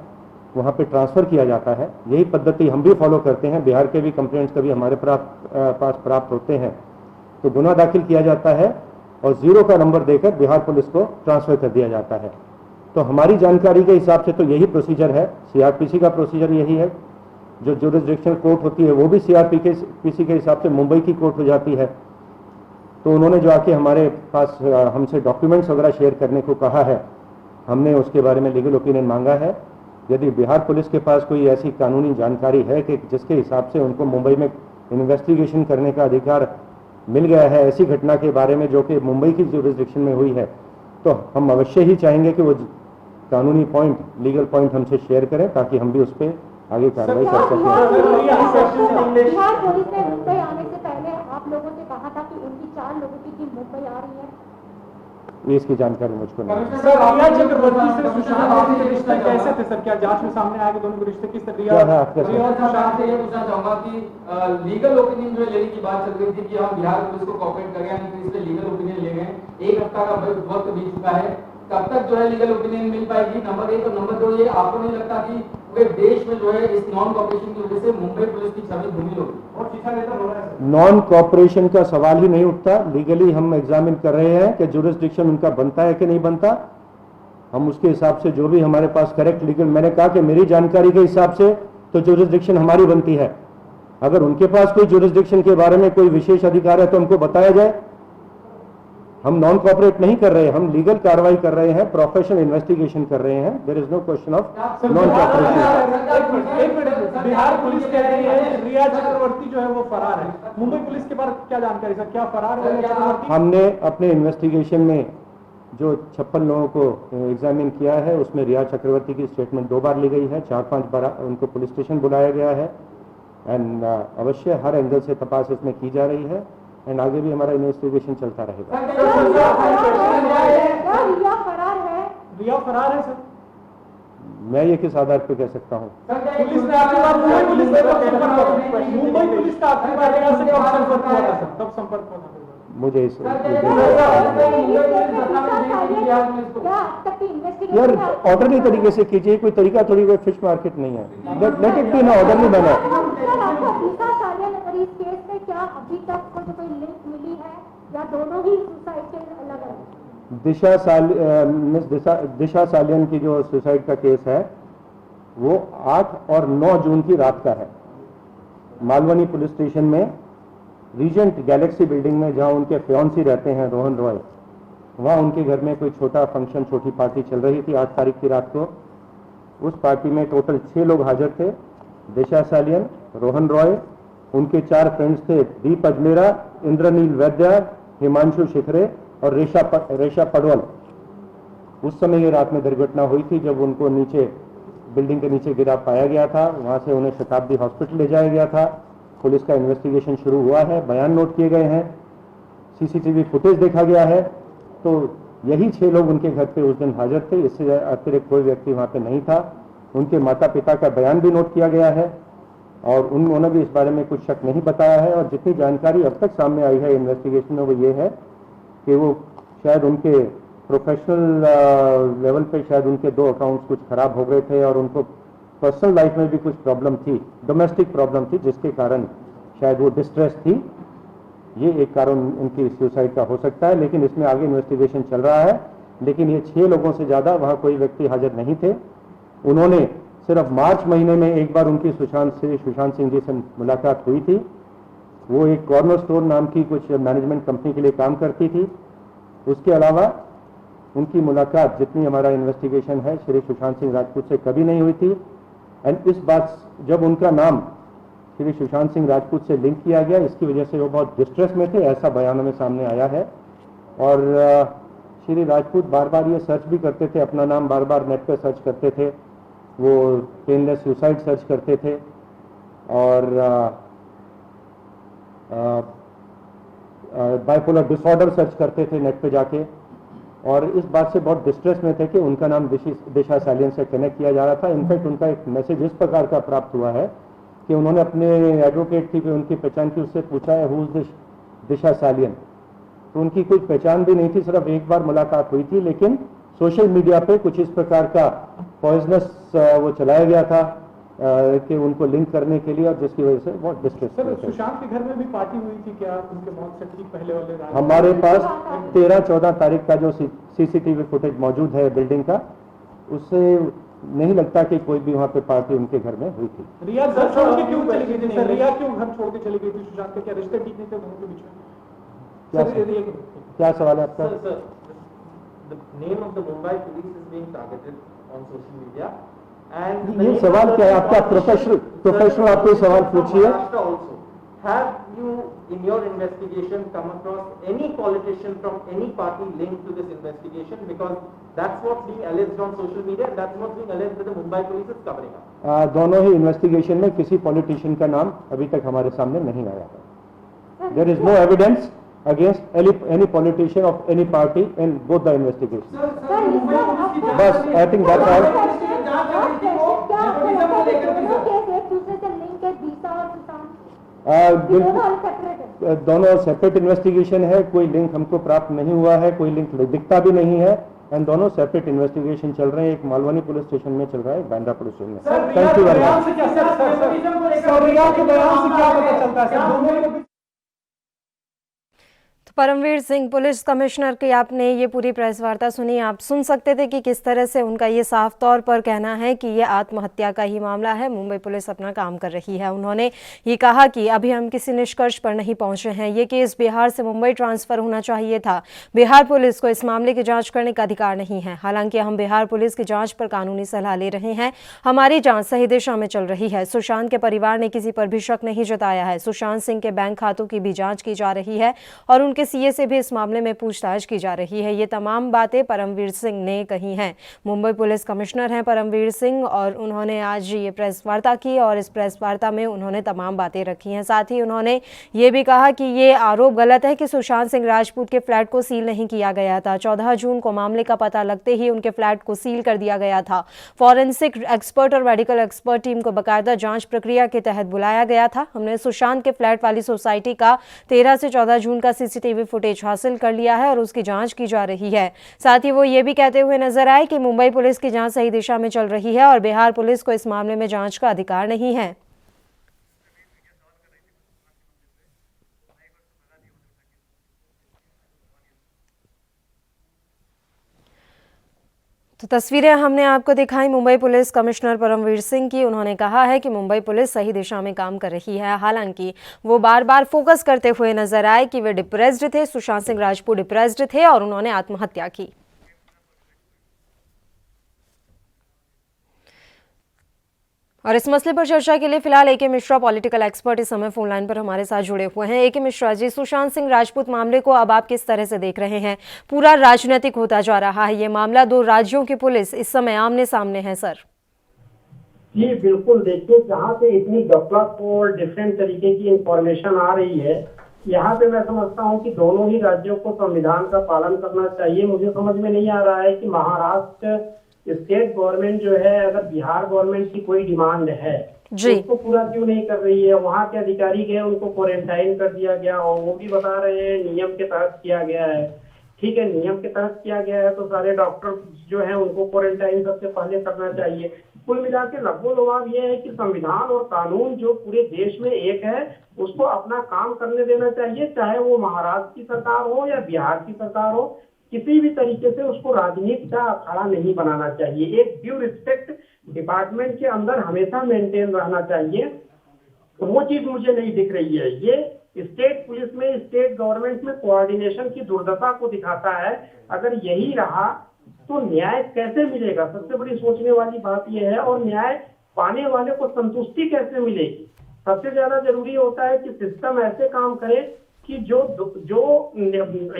वहाँ पे ट्रांसफ़र किया जाता है। यही पद्धति हम भी फॉलो करते हैं। बिहार के भी कंप्लेंट्स कभी हमारे पास प्राप्त होते हैं तो गुना दाखिल किया जाता है और 0 का नंबर देकर बिहार पुलिस को ट्रांसफ़र कर दिया जाता है। तो हमारी जानकारी के हिसाब से तो यही प्रोसीजर है, CRPC का प्रोसीजर यही है। जो जुरिस्डिक्शनल कोर्ट होती है वो भी CRPC के हिसाब से मुंबई की कोर्ट हो जाती है। तो उन्होंने जो आके हमारे पास हमसे डॉक्यूमेंट्स वगैरह शेयर करने को कहा है, हमने उसके बारे में लीगल ओपिनियन मांगा है। यदि बिहार पुलिस के पास कोई ऐसी कानूनी जानकारी है कि जिसके हिसाब से उनको मुंबई में इन्वेस्टिगेशन करने का अधिकार मिल गया है ऐसी घटना के बारे में जो कि मुंबई की जुरिस्डिक्शन में हुई है, तो हम अवश्य ही चाहेंगे कि वो कानूनी पॉइंट, लीगल पॉइंट हमसे शेयर करें ताकि हम भी उस पर आगे कार्रवाई कर सकें। बिहार पुलिस ने मुंबई आने से पहले आप लोगों से कहा था कि उनकी 4 लोगों की टीम मुंबई आ रही है, इसकी जानकारी मुझको नहीं है। सर, रिया चक्रवर्ती से सुशांत के रिश्ते कैसे थे सर? क्या जांच में सामने आया कि दोनों के रिश्ते किस तरह? रिया और सुशांत से ये पूछना चाहूंगा कि लीगल ओपिनियन जो लेने की बात चल रही थी कि हम बिहार पुलिस को कोऑपरेट करें, यानी इसलिए लीगल ओपिनियन ले गए। 1 हफ्ता का वक्त बीत चुका है, कब तक जो है लीगल ओपिनियन मिल पाएगी? नंबर 1 और नंबर 2, ये आपको नहीं लगता कि पूरे देश में जो है इस नॉन कॉपरेशन की वजह से मुंबई पुलिस की छवि धूमिल होगी? और शिक्षा नेता हो रहा है नॉन कॉपरेशन का सवाल ही नहीं उठता। लीगली हम एग्जामिन कर रहे हैं कि जुरिस्डिक्शन उनका बनता है कि नहीं बनता। हम उसके हिसाब से जो भी हमारे पास करेक्ट लीगल, मैंने कहा कि मेरी जानकारी के हिसाब से तो जुरिस्डिक्शन हमारी बनती है। अगर उनके पास कोई जुरिस्डिक्शन के बारे में कोई विशेष अधिकार है तो हमको बताया जाए। हम नॉन कॉपरेट नहीं कर रहे हैं, हम लीगल कार्रवाई कर रहे हैं, प्रोफेशनल इन्वेस्टिगेशन कर रहे हैं। There is no question of non cooperation. Bihar police कह रही है रिया चक्रवर्ती जो है वो फरार है। मुंबई पुलिस के बारे में क्या जानकारी सर? क्या फरार है रिया चक्रवर्ती? हमने अपने इन्वेस्टिगेशन में जो 56 लोगों को एग्जामिन किया है उसमें रिया चक्रवर्ती की स्टेटमेंट 2 बार ली गई है, 4-5 बार उनको पुलिस स्टेशन बुलाया गया है। एंड अवश्य हर एंगल से तपास इसमें की जा रही है एंड आगे भी हमारा इन्वेस्टिगेशन चलता रहेगा। रिया फरार है? रिया फरार है सर? मैं ये किस आधार पर कह सकता हूँ? पुलिस ने आखिरी बार मुंबई पुलिस का आखिरी बार रिया से कब संपर्क हुआ था सर? कब संपर्क हुआ था? मुझे इस यार ऑर्डरली तरीके से कीजिए, कोई तरीका थोड़ी, कोई फिश मार्केट नहीं है। लेट इट बी ना ऑर्डरली बना। इस केस में क्या अभी तक कोई लिंक मिली है या दोनों ही सुसाइड के अलग अलग? दिशा सालियन की जो सुसाइड का केस है वो 8 और 9 जून की रात का है। मालवनी पुलिस स्टेशन में रीजेंट गैलेक्सी बिल्डिंग में जहां उनके फियांसी रहते हैं रोहन रॉय, वहां उनके घर में कोई छोटा फंक्शन, छोटी पार्टी चल रही थी 8 तारीख की रात को। उस पार्टी में टोटल 6 लोग हाजिर थे। दिशा सालियन, रोहन रॉय, उनके 4 फ्रेंड्स थे, दीप अजमेरा, इंद्रनील वैद्य, हिमांशु शिखरे और रेशा पडवल। उस समय ये रात में दुर्घटना हुई थी जब उनको नीचे बिल्डिंग के नीचे गिरा पाया गया था। वहां से उन्हें शताब्दी हॉस्पिटल ले जाया गया था। पुलिस का इन्वेस्टिगेशन शुरू हुआ है, बयान नोट किए गए हैं, CCTV फुटेज देखा गया है। तो यही 6 लोग उनके घर पे उस दिन हाजिर थे, इससे अतिरिक्त कोई व्यक्ति वहां पे नहीं था। उनके माता पिता का बयान भी नोट किया गया है और उन्होंने भी इस बारे में कुछ शक नहीं बताया है। और जितनी जानकारी अब तक सामने आई है इन्वेस्टिगेशन में वो ये है कि वो शायद उनके प्रोफेशनल लेवल पे शायद उनके 2 अकाउंट्स कुछ खराब हो गए थे और उनको पर्सनल लाइफ में भी कुछ प्रॉब्लम थी, डोमेस्टिक प्रॉब्लम थी, जिसके कारण शायद वो डिस्ट्रेस थी। ये एक कारण उनकी सुसाइड का हो सकता है, लेकिन इसमें आगे इन्वेस्टिगेशन चल रहा है। लेकिन ये 6 लोगों से ज़्यादा वहाँ कोई व्यक्ति हाजिर नहीं थे। उन्होंने सिर्फ मार्च महीने में एक बार उनकी सुशांत सिंह जी से मुलाकात हुई थी। वो एक कॉर्नर स्टोर नाम की कुछ मैनेजमेंट कंपनी के लिए काम करती थी। उसके अलावा उनकी मुलाकात, जितनी हमारा इन्वेस्टिगेशन है, श्री सुशांत सिंह राजपूत से कभी नहीं हुई थी। एंड इस बात जब उनका नाम श्री सुशांत सिंह राजपूत से लिंक किया गया, इसकी वजह से वो बहुत डिस्ट्रेस में थे, ऐसा बयानों में सामने आया है। और श्री राजपूत बार बार ये सर्च भी करते थे, अपना नाम बार बार नेट पे सर्च करते थे, वो पेनलेस सुसाइड सर्च करते थे और बाइपोलर डिसऑर्डर सर्च करते थे नेट पे जाके। और इस बात से बहुत डिस्ट्रेस में थे कि उनका नाम दिशा सालियन से कनेक्ट किया जा रहा था। इनफैक्ट उनका एक मैसेज इस प्रकार का प्राप्त हुआ है कि उन्होंने अपने एडवोकेट की उनकी पहचान की, उससे पूछा है हु इज दिशा सालियन, तो उनकी कोई पहचान भी नहीं थी, सिर्फ एक बार मुलाकात हुई थी। लेकिन सोशल मीडिया पे कुछ इस प्रकार का पॉइजनस वो चलाया गया था कि उनको लिंक करने के लिए, और जिसकी वजह से बहुत डिस्ट्रेस सर, सुशांत के घर में भी पार्टी हुई थी क्या उनके मौत से ठीक पहले वाले रात? हमारे पास 13-14 तारीख का जो सीसीटीवी फुटेज मौजूद है बिल्डिंग का, उससे नहीं लगता कि कोई भी वहाँ पे पार्टी उनके घर में हुई थी। रिया घर छोड़ के क्यों चली गई थी सर? रिया क्यों घर छोड़ के चली गई थी? सुशांत के क्या रिश्ते ठीक नहीं थे दोनों के बीच में? क्या सवाल है आपका? The name of the Mumbai police is being targeted on social media, and ये सवाल क्या है आपका? प्रोफेशनल आप कोई सवाल पूछिए। Also, have you in your investigation come across any politician from any party linked to this investigation? Because that's what's being alleged on social media, and that's what's being alleged that the Mumbai police is covering up. दोनों ही investigation में किसी politician का नाम अभी तक हमारे सामने नहीं आया है। There is no evidence against any politician of any party in both the investigations. बस I think that's all. दोनों सेपरेट इन्वेस्टिगेशन है, कोई लिंक हमको प्राप्त नहीं हुआ है, कोई लिंक दिखता भी नहीं है, एंड दोनों सेपरेट इन्वेस्टिगेशन चल रहे हैं। एक मालवनी पुलिस स्टेशन में चल रहा है, एक बांद्रा पुलिस स्टेशन में। Thank you very much. Paramvir Singh, police commissioner की आपने ये पूरी प्रेस वार्ता सुनी। आप सुन सकते थे कि किस तरह से उनका ये साफ तौर पर कहना है कि ये आत्महत्या का ही मामला है, मुंबई पुलिस अपना काम कर रही है। उन्होंने ये कहा कि अभी हम किसी निष्कर्ष पर नहीं पहुंचे हैं, ये केस बिहार से मुंबई ट्रांसफर होना चाहिए था। बिहार पुलिस को इस मामले की जांच करने का अधिकार नहीं है। हालांकि हम बिहार पुलिस की जांच पर कानूनी सलाह ले रहे हैं, हमारी जांच सही दिशा में चल रही है। सुशांत के परिवार ने किसी पर भी शक नहीं जताया है। सुशांत सिंह के बैंक खातों की भी जाँच की जा रही है और उनके सीए से भी इस मामले में पूछताछ की जा रही है। ये तमाम बातें परमवीर सिंह ने कही हैं। मुंबई पुलिस कमिश्नर हैं परमवीर सिंह, और उन्होंने आज ये प्रेस वार्ता की और इस प्रेस वार्ता में उन्होंने तमाम बातें रखी हैं। साथ ही उन्होंने ये भी कहा कि ये आरोप गलत है कि सुशांत सिंह राजपूत के फ्लैट को सील नहीं किया गया था। 14 जून को मामले का पता लगते ही उनके फ्लैट को सील कर दिया गया था। फॉरेंसिक एक्सपर्ट और मेडिकल एक्सपर्ट टीम को बाकायदा जांच प्रक्रिया के तहत बुलाया गया था। हमने सुशांत के फ्लैट वाली सोसाइटी का 13 से 14 जून का सीसीटीवी फुटेज हासिल कर लिया है और उसकी जांच की जा रही है। साथ ही वो ये भी कहते हुए नजर आए कि मुंबई पुलिस की जांच सही दिशा में चल रही है और बिहार पुलिस को इस मामले में जांच का अधिकार नहीं है। तो तस्वीरें हमने आपको दिखाई मुंबई पुलिस कमिश्नर परमवीर सिंह की। उन्होंने कहा है कि मुंबई पुलिस सही दिशा में काम कर रही है। हालांकि वो बार बार फोकस करते हुए नजर आए कि वे डिप्रेस्ड थे, सुशांत सिंह राजपूत डिप्रेस्ड थे और उन्होंने आत्महत्या की। और इस मसले पर चर्चा के लिए फिलहाल एके मिश्रा पॉलिटिकल एक्सपर्ट इस समय फोन लाइन पर हमारे साथ जुड़े हुए हैं। एके मिश्रा जी, सुशांत सिंह राजपूत मामले को अब आप किस तरह से देख रहे हैं? पूरा राजनीतिक होता जा रहा है ये मामला, 2 राज्यों की पुलिस इस समय आमने सामने है। सर जी बिल्कुल, देखिए जहाँ पे इतनी गफलत और डिफरेंट तरीके की इंफॉर्मेशन आ रही है, यहाँ पे मैं समझता हूँ कि दोनों ही राज्यों को संविधान का पालन करना चाहिए। मुझे समझ में नहीं आ रहा है कि महाराष्ट्र स्टेट गवर्नमेंट जो है, अगर बिहार गवर्नमेंट की कोई डिमांड है तो उसको पूरा क्यों नहीं कर रही है? वहाँ के अधिकारी गए, उनको क्वारंटाइन कर दिया गया और वो भी बता रहे हैं नियम के तहत किया गया है। ठीक है, नियम के तहत किया गया है तो सारे डॉक्टर जो है उनको क्वारंटाइन सबसे पहले करना चाहिए। कुल मिला के लबो-लबाब ये है कि संविधान और कानून जो पूरे देश में एक है उसको अपना काम करने देना चाहिए, चाहे वो महाराष्ट्र की सरकार हो या बिहार की सरकार हो। किसी भी तरीके से उसको राजनीति का अखाड़ा नहीं बनाना चाहिए। एक ड्यू रिस्पेक्ट डिपार्टमेंट के अंदर हमेशा मेंटेन रहना चाहिए, वो चीज मुझे नहीं दिख रही है। ये स्टेट पुलिस में, स्टेट गवर्नमेंट में कोऑर्डिनेशन की दुर्दशा को दिखाता है। अगर यही रहा तो न्याय कैसे मिलेगा? सबसे बड़ी सोचने वाली बात यह है। और न्याय पाने वाले को संतुष्टि कैसे मिलेगी? सबसे ज्यादा जरूरी होता है कि सिस्टम ऐसे काम करे कि जो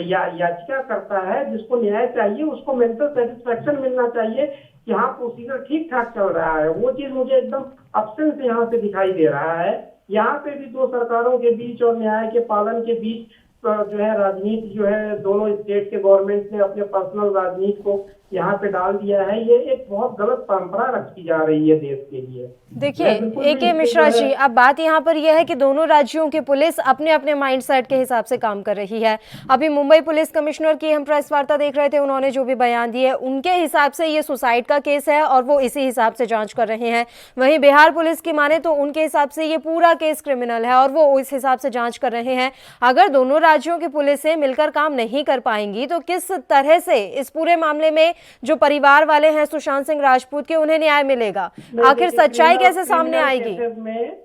याचिका करता है, जिसको न्याय चाहिए, उसको मेंटल सेटिस्फेक्शन मिलना चाहिए कि हाँ प्रोसीजर ठीक ठाक चल रहा है। वो चीज मुझे एकदम अब्सेंट यहाँ से दिखाई दे रहा है। यहाँ पे भी दो सरकारों के बीच और न्याय के पालन के बीच जो है राजनीति जो है, दोनों स्टेट के गवर्नमेंट ने अपने पर्सनल राजनीति को यहाँ पे डाल दिया है। ये एक बहुत गलत परंपरा रखी जा रही है देश के लिए। देखिए ए.के. मिश्रा जी, अब बात यहाँ पर यह है कि दोनों राज्यों की पुलिस अपने अपने माइंडसेट के हिसाब से काम कर रही है। अभी मुंबई पुलिस कमिश्नर की हम प्रेस वार्ता देख रहे थे, उन्होंने जो भी बयान दिए उनके हिसाब से ये सुसाइड का केस है और वो इसी हिसाब से जांच कर रहे हैं। वहीं बिहार पुलिस की माने तो उनके हिसाब से ये पूरा केस क्रिमिनल है और वो इस हिसाब से जाँच कर रहे हैं। अगर दोनों राज्यों की पुलिसें मिलकर काम नहीं कर पाएंगी तो किस तरह से इस पूरे मामले में जो परिवार वाले हैं सुशांत सिंह राजपूत के, उन्हें न्याय मिलेगा? आखिर सच्चाई कैसे सामने आएगी?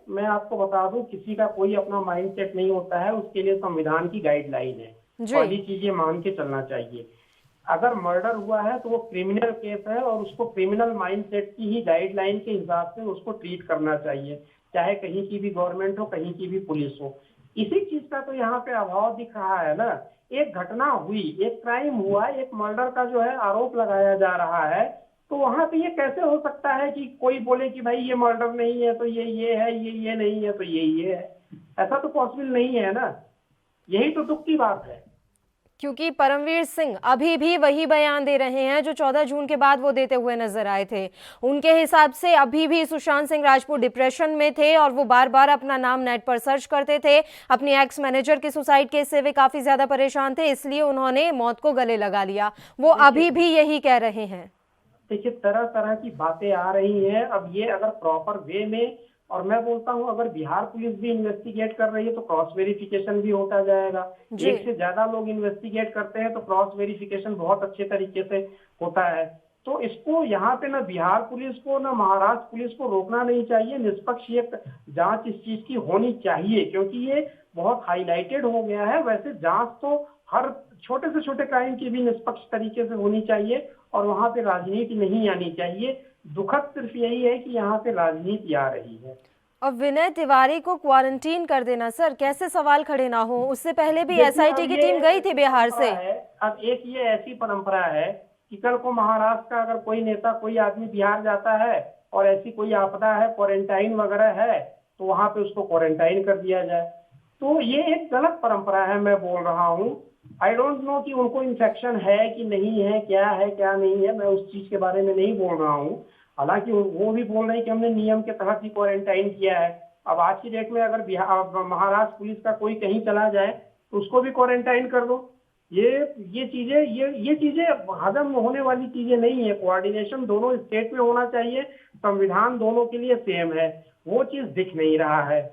मैं आपको बता दूं, किसी का कोई अपना माइंडसेट नहीं होता है, उसके लिए संविधान की गाइडलाइन है और ये चीजें मान के चलना चाहिए। अगर मर्डर हुआ है तो वो क्रिमिनल केस है और उसको क्रिमिनल माइंडसेट की ही गाइडलाइन के हिसाब से उसको ट्रीट करना चाहिए, चाहे कहीं की भी गवर्नमेंट हो, कहीं की भी पुलिस हो। इसी चीज का तो यहाँ पे अभाव दिख रहा है ना। एक घटना हुई, एक क्राइम हुआ, एक मर्डर का जो है आरोप लगाया जा रहा है, तो वहां पे ये कैसे हो सकता है कि कोई बोले कि भाई ये मर्डर नहीं है तो ये है, ये नहीं है तो ये है? ऐसा तो पॉसिबल नहीं है ना। यही तो दुख की बात है। क्योंकि परमवीर सिंह अभी भी वही बयान दे रहे हैं जो 14 जून के बाद वो देते हुए नजर आए थे। उनके हिसाब से अभी भी सुशांत सिंह राजपूत डिप्रेशन में थे और वो बार बार अपना नाम नेट पर सर्च करते थे। अपनी एक्स मैनेजर के सुसाइड केस से वे काफी ज्यादा परेशान थे, इसलिए उन्होंने मौत को गले लगा लिया। वो अभी भी यही कह रहे हैं। देखिए, तरह तरह की बातें आ रही हैं। अब ये अगर प्रॉपर वे में, और मैं बोलता हूं अगर बिहार पुलिस भी इन्वेस्टिगेट कर रही है तो क्रॉस वेरिफिकेशन भी होता जाएगा। एक से ज्यादा लोग इन्वेस्टिगेट करते हैं तो क्रॉस वेरिफिकेशन बहुत अच्छे तरीके से होता है। तो इसको यहाँ पे ना बिहार पुलिस को ना महाराष्ट्र पुलिस को रोकना नहीं चाहिए। निष्पक्ष एक जांच इस चीज की होनी चाहिए, क्योंकि ये बहुत हाईलाइटेड हो गया है। वैसे जांच तो हर छोटे से छोटे क्राइम की भी निष्पक्ष तरीके से होनी चाहिए और वहां पे राजनीति नहीं आनी चाहिए। दुखद सिर्फ यही है कि यहाँ पे राजनीति आ रही है। और विनय तिवारी को क्वारंटीन कर देना, सर कैसे सवाल खड़े ना हो? उससे पहले भी एसआईटी की टीम गई थी बिहार से। अब एक ये ऐसी परंपरा है कि कल को महाराष्ट्र का अगर कोई नेता, कोई आदमी बिहार जाता है और ऐसी कोई आपदा है, क्वारंटाइन वगैरह है, तो वहां पे उसको क्वारंटाइन कर दिया जाए। तो ये एक गलत परंपरा है। मैं बोल रहा हूँ, आई डोंट नो कि उनको इन्फेक्शन है कि नहीं है, क्या नहीं है, मैं उस चीज के बारे में नहीं बोल रहा हूँ। हालांकि वो भी बोल रहे हैं कि हमने नियम के तहत ही क्वारंटाइन किया है। अब आज की डेट में अगर महाराष्ट्र पुलिस का कोई कहीं चला जाए तो उसको भी क्वारंटाइन कर दो। ये चीजें हजम होने वाली चीजें नहीं है। कोऑर्डिनेशन दोनों स्टेट में होना चाहिए। संविधान दोनों के लिए सेम है, वो चीज दिख नहीं रहा है।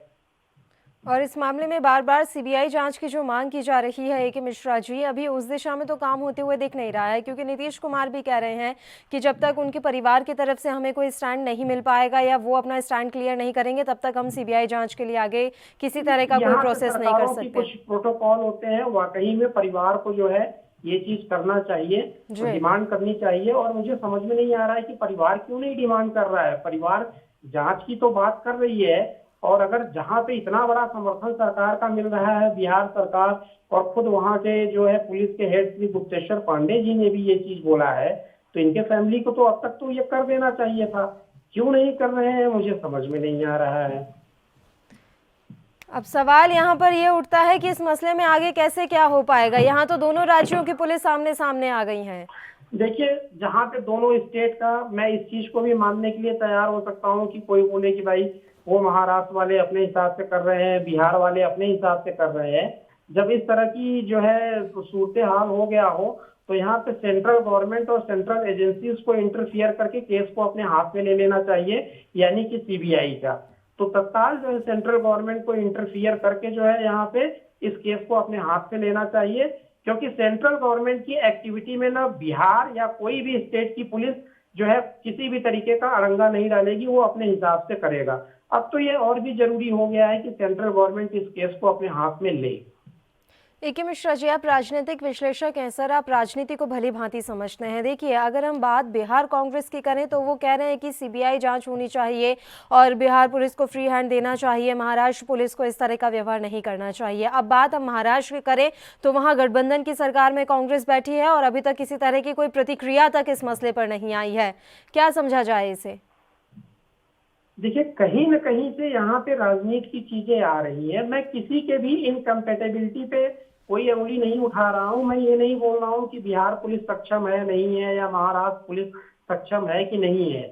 और इस मामले में बार बार सीबीआई जांच की जो मांग की जा रही है ए.के. मिश्रा जी, अभी उस दिशा में तो काम होते हुए दिख नहीं रहा है, क्योंकि नीतीश कुमार भी कह रहे हैं कि जब तक उनके परिवार की तरफ से हमें कोई स्टैंड नहीं मिल पाएगा या वो अपना स्टैंड क्लियर नहीं करेंगे, तब तक हम सीबीआई जांच के लिए आगे किसी तरह का कोई प्रोसेस नहीं कर सकते। कुछ प्रोटोकॉल होते हैं, वाकई में परिवार को जो है ये चीज करना चाहिए, डिमांड करनी चाहिए। और मुझे समझ में नहीं आ रहा है कि परिवार क्यों नहीं डिमांड कर रहा है। परिवार जांच की तो बात कर रही है, और अगर जहां पे इतना बड़ा समर्थन सरकार का मिल रहा है, बिहार सरकार और खुद वहां के जो है पुलिस के हेड श्री गुप्तेश्वर पांडे जी ने भी ये चीज बोला है, तो इनके फैमिली को तो अब तक तो ये कर देना चाहिए था। क्यों नहीं कर रहे हैं, मुझे समझ में नहीं आ रहा है। अब सवाल यहाँ पर ये उठता है कि इस मसले में आगे कैसे क्या हो पाएगा। यहाँ तो दोनों राज्यों की पुलिस सामने सामने आ गई है। देखिए, जहाँ पे दोनों स्टेट का, मैं इस चीज को भी मानने के लिए तैयार हो सकता हूँ कि कोई बोले कि भाई वो महाराष्ट्र वाले अपने हिसाब से कर रहे हैं, बिहार वाले अपने हिसाब से कर रहे हैं। जब इस तरह की जो है सूरत हाल हो गया हो तो यहाँ पे सेंट्रल गवर्नमेंट और सेंट्रल एजेंसीज को इंटरफियर करके केस को अपने हाथ में ले लेना चाहिए, यानी कि सीबीआई का। तो तत्काल जो है सेंट्रल गवर्नमेंट को इंटरफियर करके जो है यहाँ पे इस केस को अपने हाथ में लेना चाहिए, क्योंकि सेंट्रल गवर्नमेंट की एक्टिविटी में ना बिहार या कोई भी स्टेट की पुलिस जो है किसी भी तरीके का अड़ंगा नहीं डालेगी, वो अपने हिसाब से करेगा। अब तो ये और भी जरूरी हो गया है कि सेंट्रल गवर्नमेंट इस केस को अपने हाथ में ले। ए.के. मिश्रा जी, आप राजनीतिक विश्लेषक हैं सर, आप राजनीति को भली भांति समझते हैं। देखिए, अगर हम बात बिहार कांग्रेस की करें तो वो कह रहे हैं कि सीबीआई जांच होनी चाहिए और बिहार पुलिस को फ्री हैंड देना चाहिए, महाराष्ट्र पुलिस को इस तरह का व्यवहार नहीं करना चाहिए। अब बात हम महाराष्ट्र की करें तो वहां गठबंधन की सरकार में कांग्रेस बैठी है और अभी तक किसी तरह की कोई प्रतिक्रिया तक इस मसले पर नहीं आई है। क्या समझा जाए इसे? देखिए, कहीं न कहीं से यहाँ पे राजनीति की चीजें आ रही है। मैं किसी के भी इनकम्पेटेबिलिटी पे कोई अंगुली नहीं उठा रहा हूँ। मैं ये नहीं बोल रहा हूँ कि बिहार पुलिस सक्षम है नहीं है या महाराष्ट्र पुलिस सक्षम है कि नहीं है।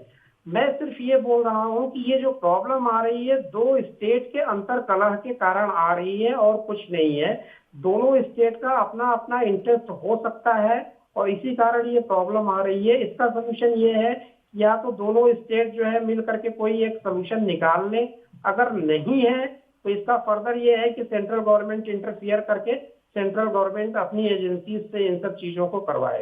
मैं सिर्फ ये बोल रहा हूँ कि ये जो प्रॉब्लम आ रही है दो स्टेट के अंतर कलह के कारण आ रही है और कुछ नहीं है। दोनों स्टेट का अपना अपना इंटरेस्ट हो सकता है और इसी कारण ये प्रॉब्लम आ रही है। इसका सोल्यूशन ये है या तो दोनों स्टेट जो है मिल करके कोई एक सोल्यूशन निकाल लें, अगर नहीं है तो इसका फर्दर ये है कि सेंट्रल गवर्नमेंट इंटरफियर करके सेंट्रल गवर्नमेंट अपनी एजेंसी से इन सब चीजों को करवाए।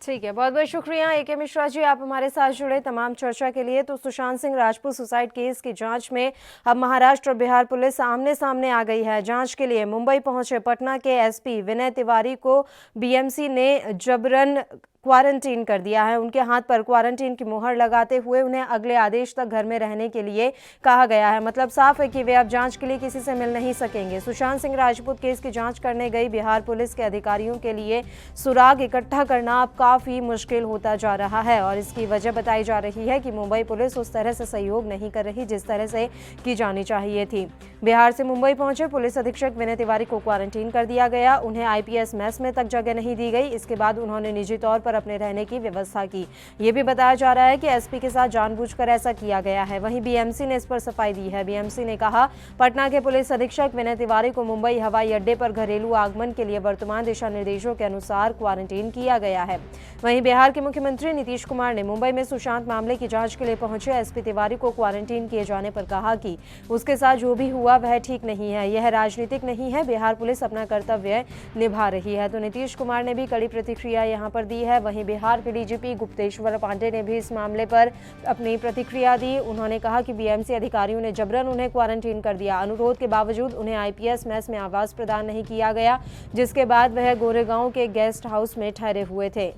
ठीक है, बहुत बहुत शुक्रिया ए.के. मिश्रा जी, आप हमारे साथ जुड़े तमाम चर्चा के लिए। तो सुशांत सिंह राजपूत सुसाइड केस की जांच में अब महाराष्ट्र और बिहार पुलिस आमने सामने आ गई है। जांच के लिए मुंबई पहुंचे पटना के एसपी विनय तिवारी को बीएमसी ने जबरन क्वारंटीन कर दिया है। उनके हाथ पर क्वारंटीन की मुहर लगाते हुए उन्हें अगले आदेश तक घर में रहने के लिए कहा गया है। मतलब साफ है कि वे अब जांच के लिए किसी से मिल नहीं सकेंगे। सुशांत सिंह राजपूत केस की जांच करने गई बिहार पुलिस के अधिकारियों के लिए सुराग इकट्ठा करना अब काफी मुश्किल होता जा रहा है और इसकी वजह बताई जा रही है कि मुंबई पुलिस उस तरह से सहयोग नहीं कर रही जिस तरह से की जानी चाहिए थी। बिहार से मुंबई पहुंचे पुलिस अधीक्षक विनय तिवारी को क्वारंटीन कर दिया गया। उन्हें आईपीएस मेस में तक जगह नहीं दी गई। इसके बाद उन्होंने निजी तौर पर अपने रहने की व्यवस्था की। ये भी बताया जा रहा है कि एसपी के साथ जानबूझकर ऐसा किया गया है। वहीं बीएमसी ने इस पर सफाई दी है। बीएमसी ने कहा, पटना के पुलिस अधीक्षक विनय तिवारी को मुंबई हवाई अड्डे पर घरेलू आगमन के लिए वर्तमान दिशा निर्देशों के अनुसार क्वारंटीन किया गया है। वहीं बिहार के मुख्यमंत्री नीतीश कुमार ने मुंबई में सुशांत मामले की जांच के लिए पहुंचे एसपी तिवारी को क्वारंटीन किए जाने पर कहा कि उसके साथ जो भी हुआ वह ठीक नहीं है, यह राजनीतिक नहीं है, बिहार पुलिस अपना कर्तव्य निभा रही है। तो नीतीश कुमार ने भी कड़ी प्रतिक्रिया यहां पर दी है। वहीं बिहार के डीजीपी गुप्तेश्वर पांडे ने भी इस मामले पर अपनी प्रतिक्रिया दी। उन्होंने कहा कि बीएमसी अधिकारियों ने जबरन उन्हें क्वारंटीन कर दिया। अनुरोध के बावजूद उन्हें आईपीएस मेस में आवास प्रदान नहीं किया गया, जिसके बाद वह गोरेगांव के गेस्ट हाउस में ठहरे हुए थे।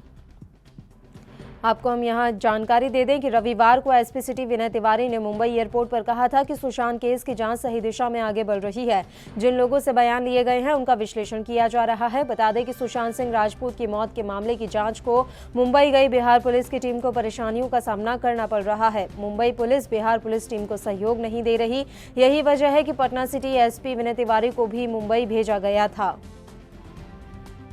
आपको हम यहाँ जानकारी दे दें कि रविवार को एसपी सिटी विनय तिवारी ने मुंबई एयरपोर्ट पर कहा था कि सुशांत केस की जांच सही दिशा में आगे बढ़ रही है। जिन लोगों से बयान लिए गए हैं उनका विश्लेषण किया जा रहा है। बता दें कि सुशांत सिंह राजपूत की मौत के मामले की जांच को मुंबई गई बिहार पुलिस की टीम को परेशानियों का सामना करना पड़ रहा है। Mumbai police Bihar police team को सहयोग नहीं दे रही। यही वजह है कि पटना सिटी एसपी विनय तिवारी को भी मुंबई भेजा गया था।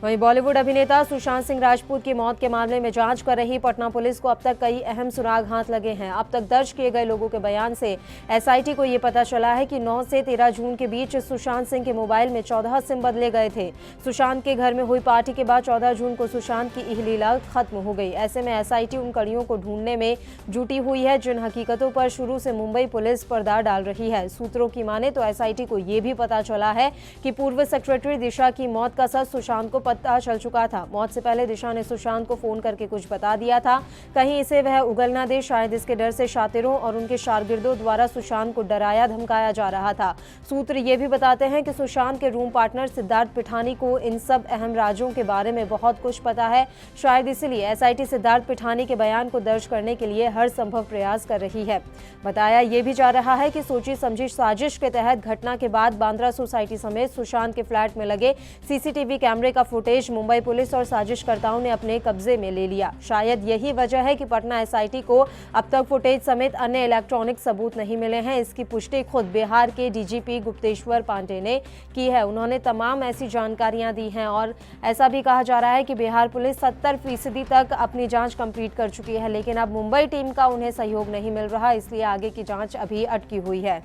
वहीं बॉलीवुड अभिनेता सुशांत सिंह राजपूत की मौत के मामले में जांच कर रही पटना पुलिस को अब तक कई अहम सुराग हाथ लगे हैं। अब तक दर्ज किए गए लोगों के बयान से एसआईटी को ये पता चला है कि 9 से 13 जून के बीच सुशांत सिंह के मोबाइल में 14 सिम बदले गए थे। सुशांत के घर में हुई पार्टी के बाद 14 जून को सुशांत की इहलीला खत्म हो गई। ऐसे में एसआईटी उन कड़ियों को ढूंढने में जुटी हुई है जिन हकीकतों पर शुरू से मुंबई पुलिस पर्दा डाल रही है। सूत्रों की माने तो एसआईटी को ये भी पता चला है कि पूर्व सेक्रेटरी दिशा की मौत का सच सुशांत को पता चल चुका था। मौत से पहले दिशा ने सुशांत को फोन करके कुछ बता दिया था, कहीं इसे वह उगल ना दे। शायद इसके डर से शातिरों और उनके शागिर्दों द्वारा सुशांत को डराया धमकाया जा रहा था। सूत्र ये भी बताते हैं कि सुशांत के रूम पार्टनर सिद्धार्थ पिठानी को इन सब अहम राजों के बारे में बहुत कुछ पता है। शायद इसलिए एसआईटी सिद्धार्थ पिठानी के बयान को दर्ज करने के लिए हर संभव प्रयास कर रही है। बताया ये भी जा रहा है कि सोची समझी साजिश के तहत घटना के बाद बांद्रा सोसाइटी समेत सुशांत के फ्लैट में लगे सीसीटीवी कैमरे का फुटेज मुंबई पुलिस और साजिशकर्ताओं ने अपने कब्जे में ले लिया। शायद यही वजह है कि पटना एसआईटी को अब तक फुटेज समेत अन्य इलेक्ट्रॉनिक सबूत नहीं मिले हैं। इसकी पुष्टि खुद बिहार के डीजीपी गुप्तेश्वर पांडे ने की है। उन्होंने तमाम ऐसी जानकारियां दी हैं और ऐसा भी कहा जा रहा है कि बिहार पुलिस 70% तक अपनी जांच कंप्लीट कर चुकी है, लेकिन अब मुंबई टीम का उन्हें सहयोग नहीं मिल रहा, इसलिए आगे की जांच अभी अटकी हुई है।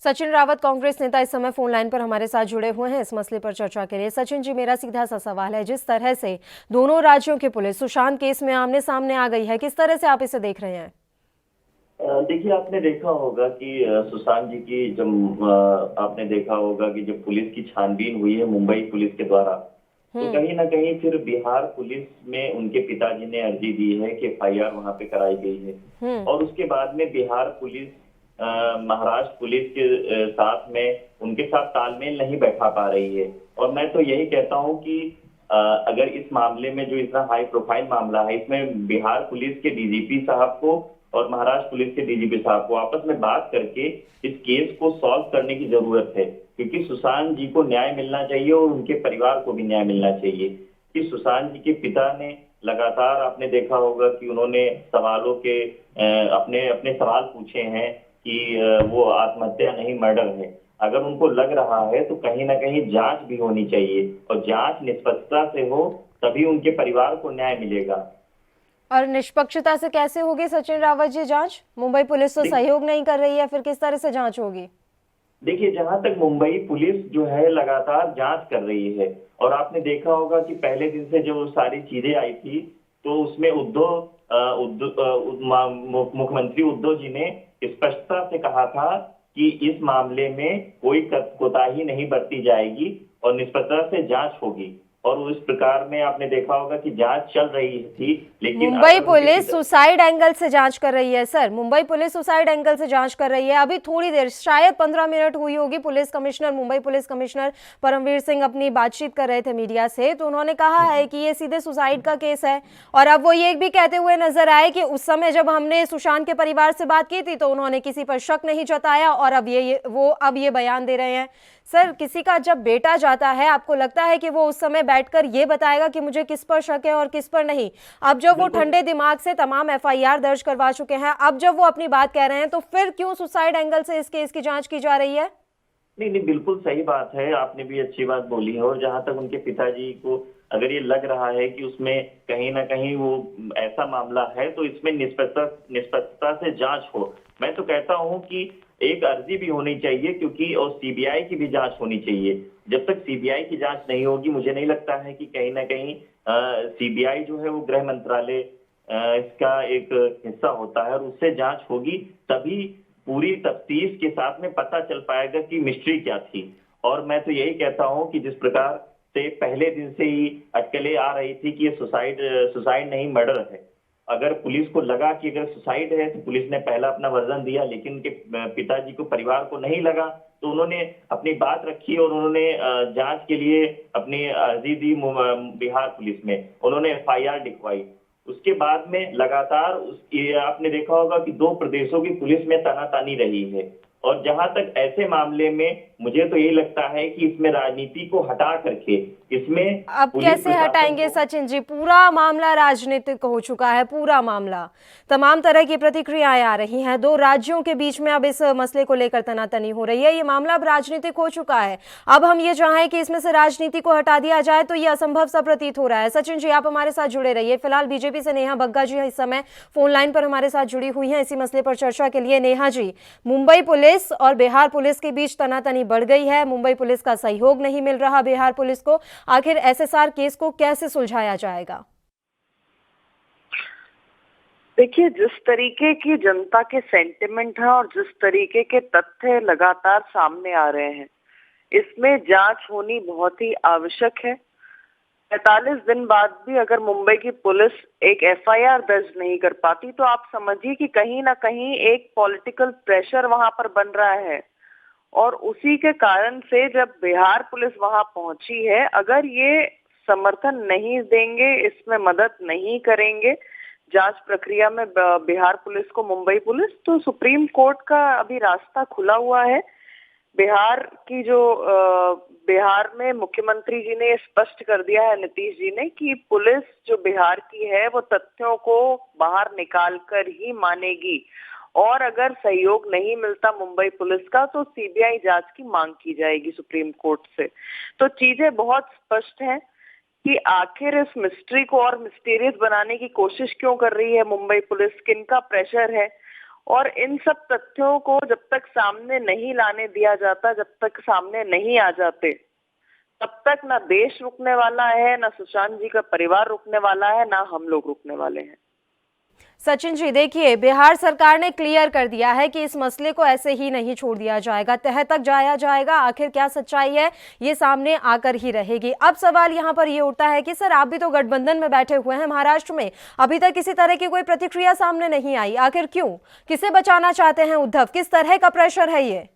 सचिन रावत कांग्रेस नेता इस समय फोन लाइन पर हमारे साथ जुड़े हुए हैं इस मसले पर चर्चा के लिए। सचिन जी, मेरा सीधा सा सवाल है, जिस तरह से दोनों राज्यों की पुलिस सुशांत केस में आमने सामने आ गई है, किस तरह से आप इसे देख रहे हैं? देखिए, आपने देखा होगा कि सुशांत जी की जब आपने देखा होगा कि जब पुलिस की छानबीन हुई है मुंबई पुलिस के द्वारा, तो कहीं ना कहीं फिर बिहार पुलिस में उनके पिताजी ने अर्जी दी है कि एफआईआर वहां पे कराई गई है और उसके बाद में बिहार पुलिस महाराष्ट्र पुलिस के साथ में उनके साथ तालमेल नहीं बैठा पा रही है। और मैं तो यही कहता हूं कि अगर इस मामले में जो इतना हाई प्रोफाइल मामला है, इसमें बिहार पुलिस के डीजीपी साहब को और महाराष्ट्र पुलिस के डीजीपी साहब को आपस में बात करके इस केस को सॉल्व करने की जरूरत है, क्योंकि सुशांत जी को न्याय मिलना चाहिए और उनके परिवार को भी न्याय मिलना चाहिए। कि सुशांत जी के पिता ने लगातार आपने देखा होगा कि उन्होंने सवालों के अपने सवाल पूछे हैं कि वो आत्महत्या नहीं मर्डर है। अगर उनको लग रहा है तो कहीं ना कहीं जांच भी होनी चाहिए और जांच निष्पक्षता से हो, तभी उनके परिवार को न्याय मिलेगा। और निष्पक्षता से कैसे होगी सचिन रावत जी जांच? मुंबई पुलिस तो सहयोग नहीं कर रही है, फिर किस तरह से जांच होगी? देखिए, जहां तक मुंबई पुलिस जो है लगातार जांच कर रही है और आपने देखा होगा कि पहले दिन से जो सारी चीजें आई थी तो उसमें मुख्यमंत्री उद्धव जी ने स्पष्टता से कहा था कि इस मामले में कोई कोताही नहीं बरती जाएगी और निष्पक्षता से जांच होगी। और उस प्रकार में आपने देखा होगा कि जांच चल रही थी, लेकिन मुंबई पुलिस सुसाइड एंगल से जांच कर रही है। Sir, Mumbai police suicide angle से जांच कर रही है। अभी थोड़ी देर, शायद 15 मिनट हुई होगी, police commissioner, Mumbai police commissioner Paramvir Singh अपनी बातचीत कर रहे थे मीडिया से, तो उन्होंने कहा है कि ये सीधे सुसाइड का केस है। और अब वो ये भी कहते हुए नजर आए कि उस समय जब हमने सुशांत के परिवार से बात की थी तो उन्होंने किसी पर शक नहीं जताया और अब ये बयान दे रहे हैं। सर, किसी का जब बेटा जाता है, आपको लगता है कि वो उस समय बैठकर ये बताएगा कि मुझे किस पर शक है और किस पर नहीं? अब जब वो ठंडे दिमाग से तमाम एफआईआर दर्ज करवा चुके हैं, अब जब वो अपनी बात कह रहे हैं, तो फिर क्यों सुसाइड एंगल से इस केस की जांच की जा रही है? नहीं, बिल्कुल सही बात है, आपने भी अच्छी बात बोली है। और जहां तक उनके पिताजी को अगर ये लग रहा है कि उसमें कहीं ना कहीं वो ऐसा मामला है, तो इसमें निष्पक्षता से जांच हो। मैं तो कहता हूं कि एक अर्जी भी होनी चाहिए, क्योंकि और सीबीआई की भी जांच होनी चाहिए। जब तक सीबीआई की जांच नहीं होगी, मुझे नहीं लगता है कि कहीं ना कहीं सीबीआई जो है वो गृह मंत्रालय इसका एक हिस्सा होता है और उससे जांच होगी, तभी पूरी तफ्तीश के साथ में पता चल पाएगा कि मिस्ट्री क्या थी। और मैं तो यही कहता हूं कि जिस प्रकार से पहले दिन से ही अटकलें आ रही थी कि ये सुसाइड नहीं मर्डर है, अगर पुलिस को लगा कि अगर सुसाइड है तो पुलिस ने पहला अपना वर्जन दिया, लेकिन उनके पिताजी को, परिवार को नहीं लगा, तो उन्होंने अपनी बात रखी और उन्होंने जांच के लिए अपनी अर्जी दी बिहार पुलिस में, उन्होंने एफआईआर लिखवाई। उसके बाद में लगातार आपने देखा होगा कि 2 प्रदेशों की पुलिस में तानातानी रही है। और जहां तक ऐसे मामले में मुझे तो यही लगता है कि इसमें राजनीति को हटा करके इसमें अब कैसे हटाएंगे सचिन जी? पूरा मामला राजनीतिक हो चुका है, पूरा मामला, तमाम तरह की प्रतिक्रियाएं आ रही हैं। 2 राज्यों के बीच में अब इस मसले को लेकर तनातनी हो रही है। ये मामला अब राजनीतिक हो चुका है। अब हम ये चाहें कि इसमें से राजनीति को हटा दिया जाए तो ये असंभव सा प्रतीत हो रहा है। सचिन जी, आप हमारे साथ जुड़े रहिए। फिलहाल बीजेपी से नेहा बग्गा जी इस समय फोन लाइन पर हमारे साथ जुड़ी हुई है इसी मसले पर चर्चा के लिए। नेहा जी, मुंबई पुलिस और बिहार पुलिस के बीच तनातनी बढ़ गई है, मुंबई पुलिस का सहयोग नहीं मिल रहा बिहार पुलिस को, आखिर एसएसआर केस को कैसे सुलझाया जाएगा? देखिए, जिस तरीके की जनता के सेंटिमेंट है और जिस तरीके के तथ्य लगातार सामने आ रहे हैं, इसमें जांच होनी बहुत ही आवश्यक है। 45 दिन बाद भी अगर मुंबई की पुलिस एक एफआईआर दर्ज नहीं कर पाती तो आप समझिए कि कहीं ना कहीं एक पॉलिटिकल प्रेशर वहां पर बन रहा है। और उसी के कारण से जब बिहार पुलिस वहां पहुंची है, अगर ये समर्थन नहीं देंगे, इसमें मदद नहीं करेंगे जांच प्रक्रिया में बिहार पुलिस को मुंबई पुलिस, तो सुप्रीम कोर्ट का अभी रास्ता खुला हुआ है बिहार की जो बिहार में मुख्यमंत्री जी ने स्पष्ट कर दिया है, नीतीश जी ने, कि पुलिस जो बिहार की है वो तथ्यों को बाहर निकाल कर ही मानेगी और अगर सहयोग नहीं मिलता मुंबई पुलिस का तो सीबीआई जांच की मांग की जाएगी सुप्रीम कोर्ट से। तो चीजें बहुत स्पष्ट हैं कि आखिर इस मिस्ट्री को और मिस्टीरियस बनाने की कोशिश क्यों कर रही है मुंबई पुलिस, किनका प्रेशर है, और इन सब तथ्यों को जब तक सामने नहीं लाने दिया जाता, जब तक सामने नहीं आ जाते, तब तक ना देश रुकने वाला है, ना सुशांत जी का परिवार रुकने वाला है, ना हम लोग रुकने वाले हैं। सचिन जी, देखिए, बिहार सरकार ने क्लियर कर दिया है कि इस मसले को ऐसे ही नहीं छोड़ दिया जाएगा, तह तक जाया जाएगा। आखिर क्या सच्चाई है ये सामने आकर ही रहेगी। अब सवाल यहाँ पर ये उठता है कि सर, आप भी तो गठबंधन में बैठे हुए हैं महाराष्ट्र में, अभी तक किसी तरह की कोई प्रतिक्रिया सामने नहीं आई। आखिर क्यों? किसे बचाना चाहते हैं उद्धव? किस तरह का प्रेशर है ये?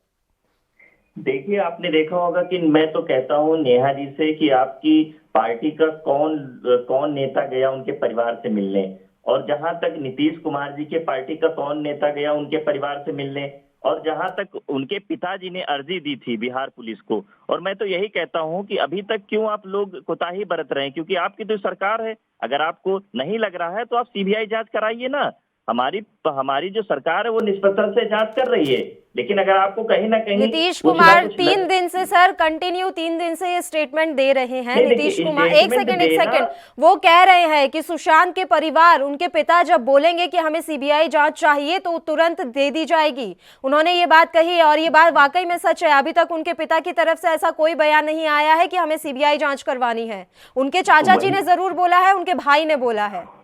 देखिए, आपने देखा होगा कि मैं तो कहता हूँ नेहा जी से कि आपकी पार्टी का कौन नेता गया उनके परिवार से मिलने, और जहां तक नीतीश कुमार जी के पार्टी का कौन नेता गया उनके परिवार से मिलने, और जहां तक उनके पिताजी ने अर्जी दी थी बिहार पुलिस को। और मैं तो यही कहता हूं कि अभी तक क्यों आप लोग कोताही बरत रहे हैं, क्योंकि आपकी तो सरकार है। अगर आपको नहीं लग रहा है तो आप सीबीआई जांच कराइए ना। हमारी जो सरकार है वो निष्पक्षता से जांच कर रही है, लेकिन अगर आपको कहीं ना कहीं नीतीश कुमार 3 दिन से सर कंटिन्यू 3 दिन से ये स्टेटमेंट दे रहे हैं। नीतीश कुमार एक सेकंड वो कह रहे हैं कि सुशांत के परिवार, उनके पिता जब बोलेंगे कि हमें सीबीआई जांच चाहिए तो तुरंत दे दी जाएगी। उन्होंने ये बात कही और ये बात वाकई में सच है। अभी तक उनके पिता की तरफ से ऐसा कोई बयान नहीं आया है कि हमें सीबीआई जांच करवानी है। उनके चाचा जी ने जरूर बोला है, उनके भाई ने बोला है।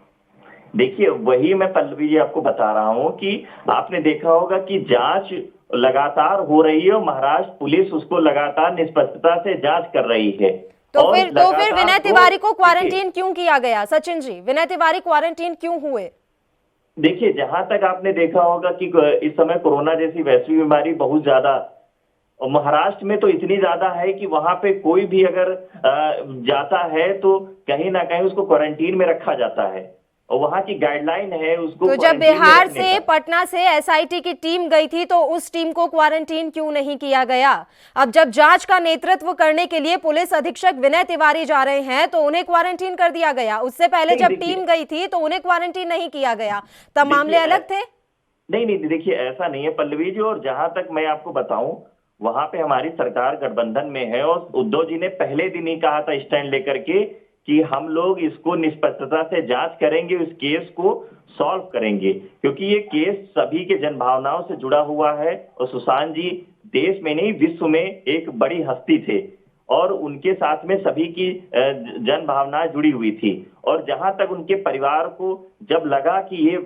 देखिए, वही मैं पल्लवी जी आपको बता रहा हूँ कि आपने देखा होगा कि जांच लगातार हो रही है और महाराष्ट्र पुलिस उसको लगातार निष्पक्षता से जांच कर रही है। तो फिर विनय तिवारी को क्वारंटीन क्यों किया गया? सचिन जी, विनय तिवारी क्वारंटीन क्यों हुए? देखिए, जहां तक आपने देखा होगा कि इस समय कोरोना जैसी वैश्विक बीमारी बहुत ज्यादा, और महाराष्ट्र में तो इतनी ज्यादा है कि वहां पे कोई भी अगर जाता है तो कहीं ना कहीं उसको क्वारंटीन में रखा जाता है और वहां की गाइडलाइन है उसको। तो जब बिहार से, पटना से एसआईटी की टीम गई थी तो उस टीम को क्वारंटीन क्यों नहीं किया गया? अब जब जांच का नेतृत्व करने के लिए पुलिस अधीक्षक विनय तिवारी जा रहे हैं तो उन्हें क्वारंटीन कर दिया गया। उससे पहले जब टीम गई थी तो उन्हें क्वारंटीन नहीं किया गया, तब मामले अलग थे। नहीं, देखिए, ऐसा नहीं है पल्लवी जी। और जहां तक मैं आपको बताऊं, वहां पे हमारी सरकार गठबंधन में है और उद्धव जी ने पहले दिन ही कहा था स्टैंड लेकर के कि हम लोग इसको निष्पक्षता से जांच करेंगे, इस केस को सॉल्व करेंगे, क्योंकि ये केस सभी के जन भावनाओं से जुड़ा हुआ है। और सुशांत जी देश में नहीं विश्व में एक बड़ी हस्ती थे और उनके साथ में सभी की जन भावनाएं जुड़ी हुई थी। और जहां तक उनके परिवार को जब लगा कि ये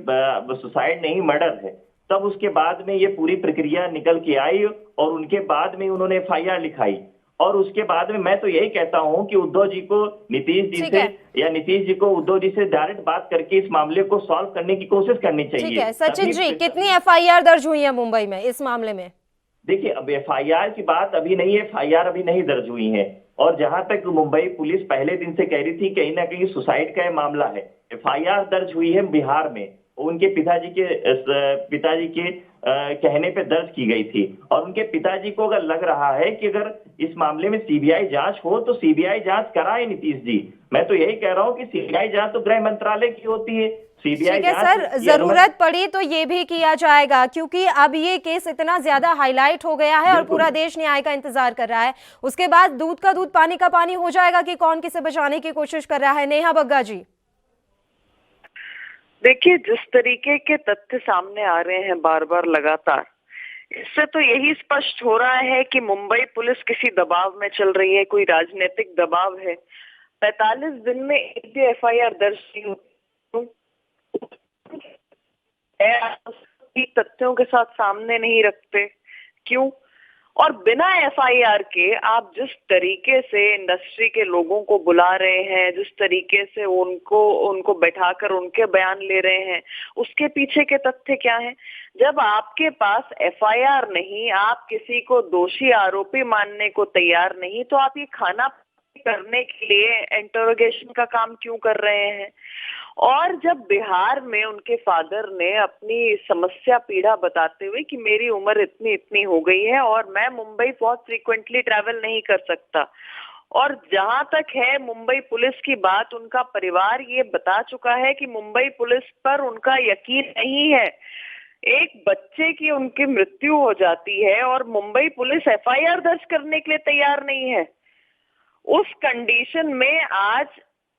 सुसाइड नहीं मर्डर है, तब उसके बाद में ये पूरी प्रक्रिया निकल के आई और उनके बाद में उन्होंने एफआईआर लिखाई। और उसके बाद में मैं तो यही कहता हूं कि उद्धव जी को नीतीश जी से या नीतीश जी को उद्धव जी से डायरेक्ट बात करके इस मामले को सॉल्व करने की कोशिश करनी चाहिए। ठीक है सचिन जी, कितनी एफआईआर दर्ज हुई है मुंबई में इस मामले में? देखिए, अब एफआईआर की बात अभी नहीं है, एफआईआर अभी नहीं दर्ज हुई है। और जहां तक मुंबई पुलिस पहले दिन से कह रही थी कहीं ना कहीं सुसाइड का मामला है, एफआईआर दर्ज हुई है बिहार में, उनके पिताजी के कहने पे दर्ज की गई थी। और उनके पिताजी को अगर लग रहा है कि अगर इस मामले में सीबीआई जांच हो तो सीबीआई जांच कराए नीतीश जी। मैं तो यही कह रहा हूं कि सीबीआई जांच तो गृह मंत्रालय की होती है। सीबीआई ठीक है सर, जरूरत पड़ी तो ये भी किया जाएगा, क्योंकि अब ये केस इतना ज्यादा हाईलाइट हो गया है और पूरा देश न्याय का इंतजार कर रहा है। उसके बाद दूध का दूध पानी का पानी हो जाएगा कि कौन किसे बचाने की कोशिश कर रहा है। नेहा बग्गा जी, देखिए, जिस तरीके के तथ्य सामने आ रहे हैं बार बार लगातार, इससे तो यही स्पष्ट हो रहा है कि मुंबई पुलिस किसी दबाव में चल रही है, कोई राजनीतिक दबाव है। 45 दिन में एक भी एफआईआर दर्ज नहीं होती, तथ्यों के साथ सामने नहीं रखते, क्यों? और बिना एफआईआर के आप जिस तरीके से इंडस्ट्री के लोगों को बुला रहे हैं, जिस तरीके से उनको बैठाकर उनके बयान ले रहे हैं, उसके पीछे के तथ्य क्या हैं? जब आपके पास एफआईआर नहीं, आप किसी को दोषी आरोपी मानने को तैयार नहीं, तो आप ये खाना करने के लिए इंटरोगेशन का काम क्यों कर रहे हैं? और जब बिहार में उनके फादर ने अपनी समस्या पीड़ा बताते हुए कि मेरी उम्र इतनी इतनी हो गई है और मैं मुंबई बहुत फ्रीक्वेंटली ट्रैवल नहीं कर सकता, और जहां तक है मुंबई पुलिस की बात, उनका परिवार ये बता चुका है कि मुंबई पुलिस पर उनका यकीन नहीं है। एक बच्चे की उनकी मृत्यु हो जाती है और मुंबई पुलिस एफआईआर दर्ज करने के लिए तैयार नहीं है। उस कंडीशन में आज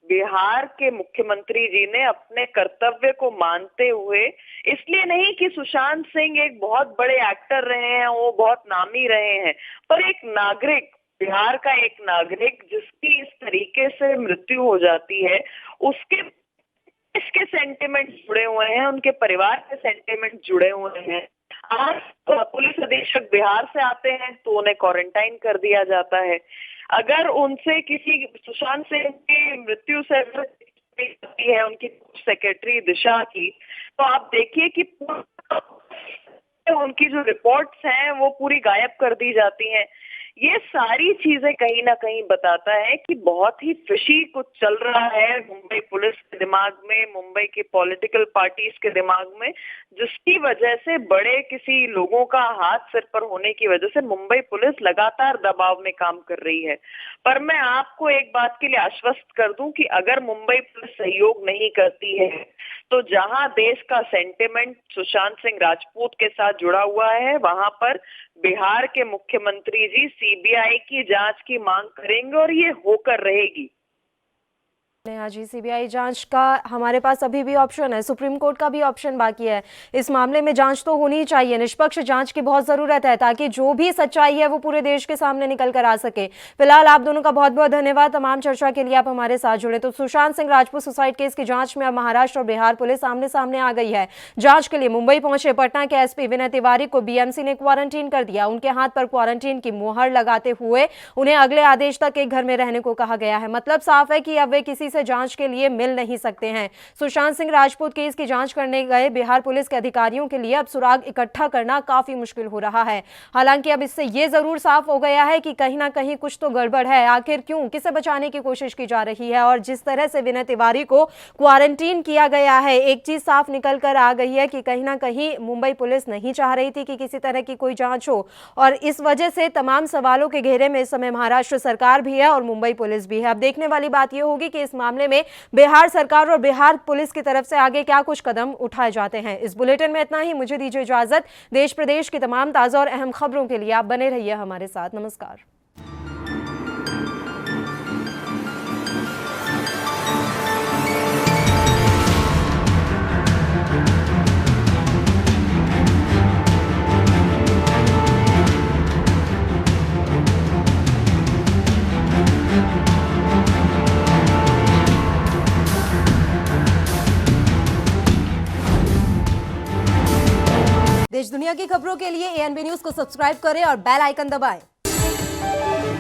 बिहार के मुख्यमंत्री जी ने अपने कर्तव्य को मानते हुए, इसलिए नहीं कि सुशांत सिंह एक बहुत बड़े एक्टर रहे हैं, वो बहुत नामी रहे हैं, पर एक नागरिक, बिहार का एक नागरिक जिसकी इस तरीके से मृत्यु हो जाती है, उसके सेंटिमेंट जुड़े हुए हैं, उनके परिवार के सेंटिमेंट जुड़े हुए हैं। आज पुलिस अधीक्षक बिहार से आते हैं तो उन्हें क्वारंटाइन कर दिया जाता है। अगर उनसे किसी सुशांत सिंह की मृत्यु से है उनकी सेक्रेटरी दिशा की, तो आप देखिए कि उनकी जो रिपोर्ट्स हैं वो पूरी गायब कर दी जाती हैं। ये सारी चीजें कहीं ना कहीं बताता है कि बहुत ही फिशी कुछ चल रहा है मुंबई पुलिस के दिमाग में, मुंबई की पॉलिटिकल पार्टीज के दिमाग में, जिसकी वजह से बड़े किसी लोगों का हाथ सिर पर होने की वजह से मुंबई पुलिस लगातार दबाव में काम कर रही है। पर मैं आपको एक बात के लिए आश्वस्त कर दूं कि अगर मुंबई पुलिस सहयोग नहीं करती है तो जहां देश का सेंटिमेंट सुशांत सिंह राजपूत के साथ जुड़ा हुआ है, वहां पर बिहार के मुख्यमंत्री जी सीबीआई की जांच की मांग करेंगे और ये होकर रहेगी। आज सीबीआई जांच का हमारे पास अभी भी ऑप्शन है, सुप्रीम कोर्ट का भी ऑप्शन बाकी है। इस मामले में जांच तो होनी चाहिए, निष्पक्ष जांच की बहुत जरूरत है ताकि जो भी सच्चाई है वो पूरे देश के सामने निकल कर आ सके। फिलहाल आप दोनों का बहुत बहुत धन्यवाद, तमाम चर्चा के लिए आप हमारे साथ जुड़े। तो सुशांत सिंह राजपूत सुसाइड केस की जांच में अब महाराष्ट्र और बिहार पुलिस आमने सामने आ गई है। जांच के लिए मुंबई पहुंचे पटना के एसपी विनय तिवारी को बीएमसी ने क्वारंटीन कर दिया। उनके हाथ पर क्वारंटीन की मुहर लगाते हुए उन्हें अगले आदेश तक एक घर में रहने को कहा गया है। मतलब साफ है कि अब वे किसी से जांच के लिए मिल नहीं सकते हैं। सुशांत सिंह राजपूत केस की जांच करने गए बिहार पुलिस के अधिकारियों के लिए अब सुराग इकट्ठा करना काफी मुश्किल हो रहा है। हालांकि अब इससे यह जरूर साफ हो गया है कि कहीं ना कहीं कुछ तो गड़बड़ है। आखिर क्यों, किसे बचाने की कोशिश की जा रही है, और जिस तरह से विनय तिवारी को क्वारंटीन किया गया है, एक चीज साफ निकल कर आ गई है कि कहीं ना कहीं मुंबई पुलिस नहीं चाह रही थी कि किसी तरह की कोई जांच हो, और इस वजह से तमाम सवालों के घेरे में इस समय महाराष्ट्र सरकार भी है और मुंबई पुलिस भी है। अब देखने वाली बात यह होगी कि इस मामले में बिहार सरकार और बिहार पुलिस की तरफ से आगे क्या कुछ कदम उठाए जाते हैं। इस बुलेटिन में इतना ही, मुझे दीजिए इजाजत। देश प्रदेश की तमाम ताजा और अहम खबरों के लिए आप बने रहिए हमारे साथ। नमस्कार। देश दुनिया की खबरों के लिए एएनबी न्यूज को सब्सक्राइब करें और बेल आइकन दबाएं।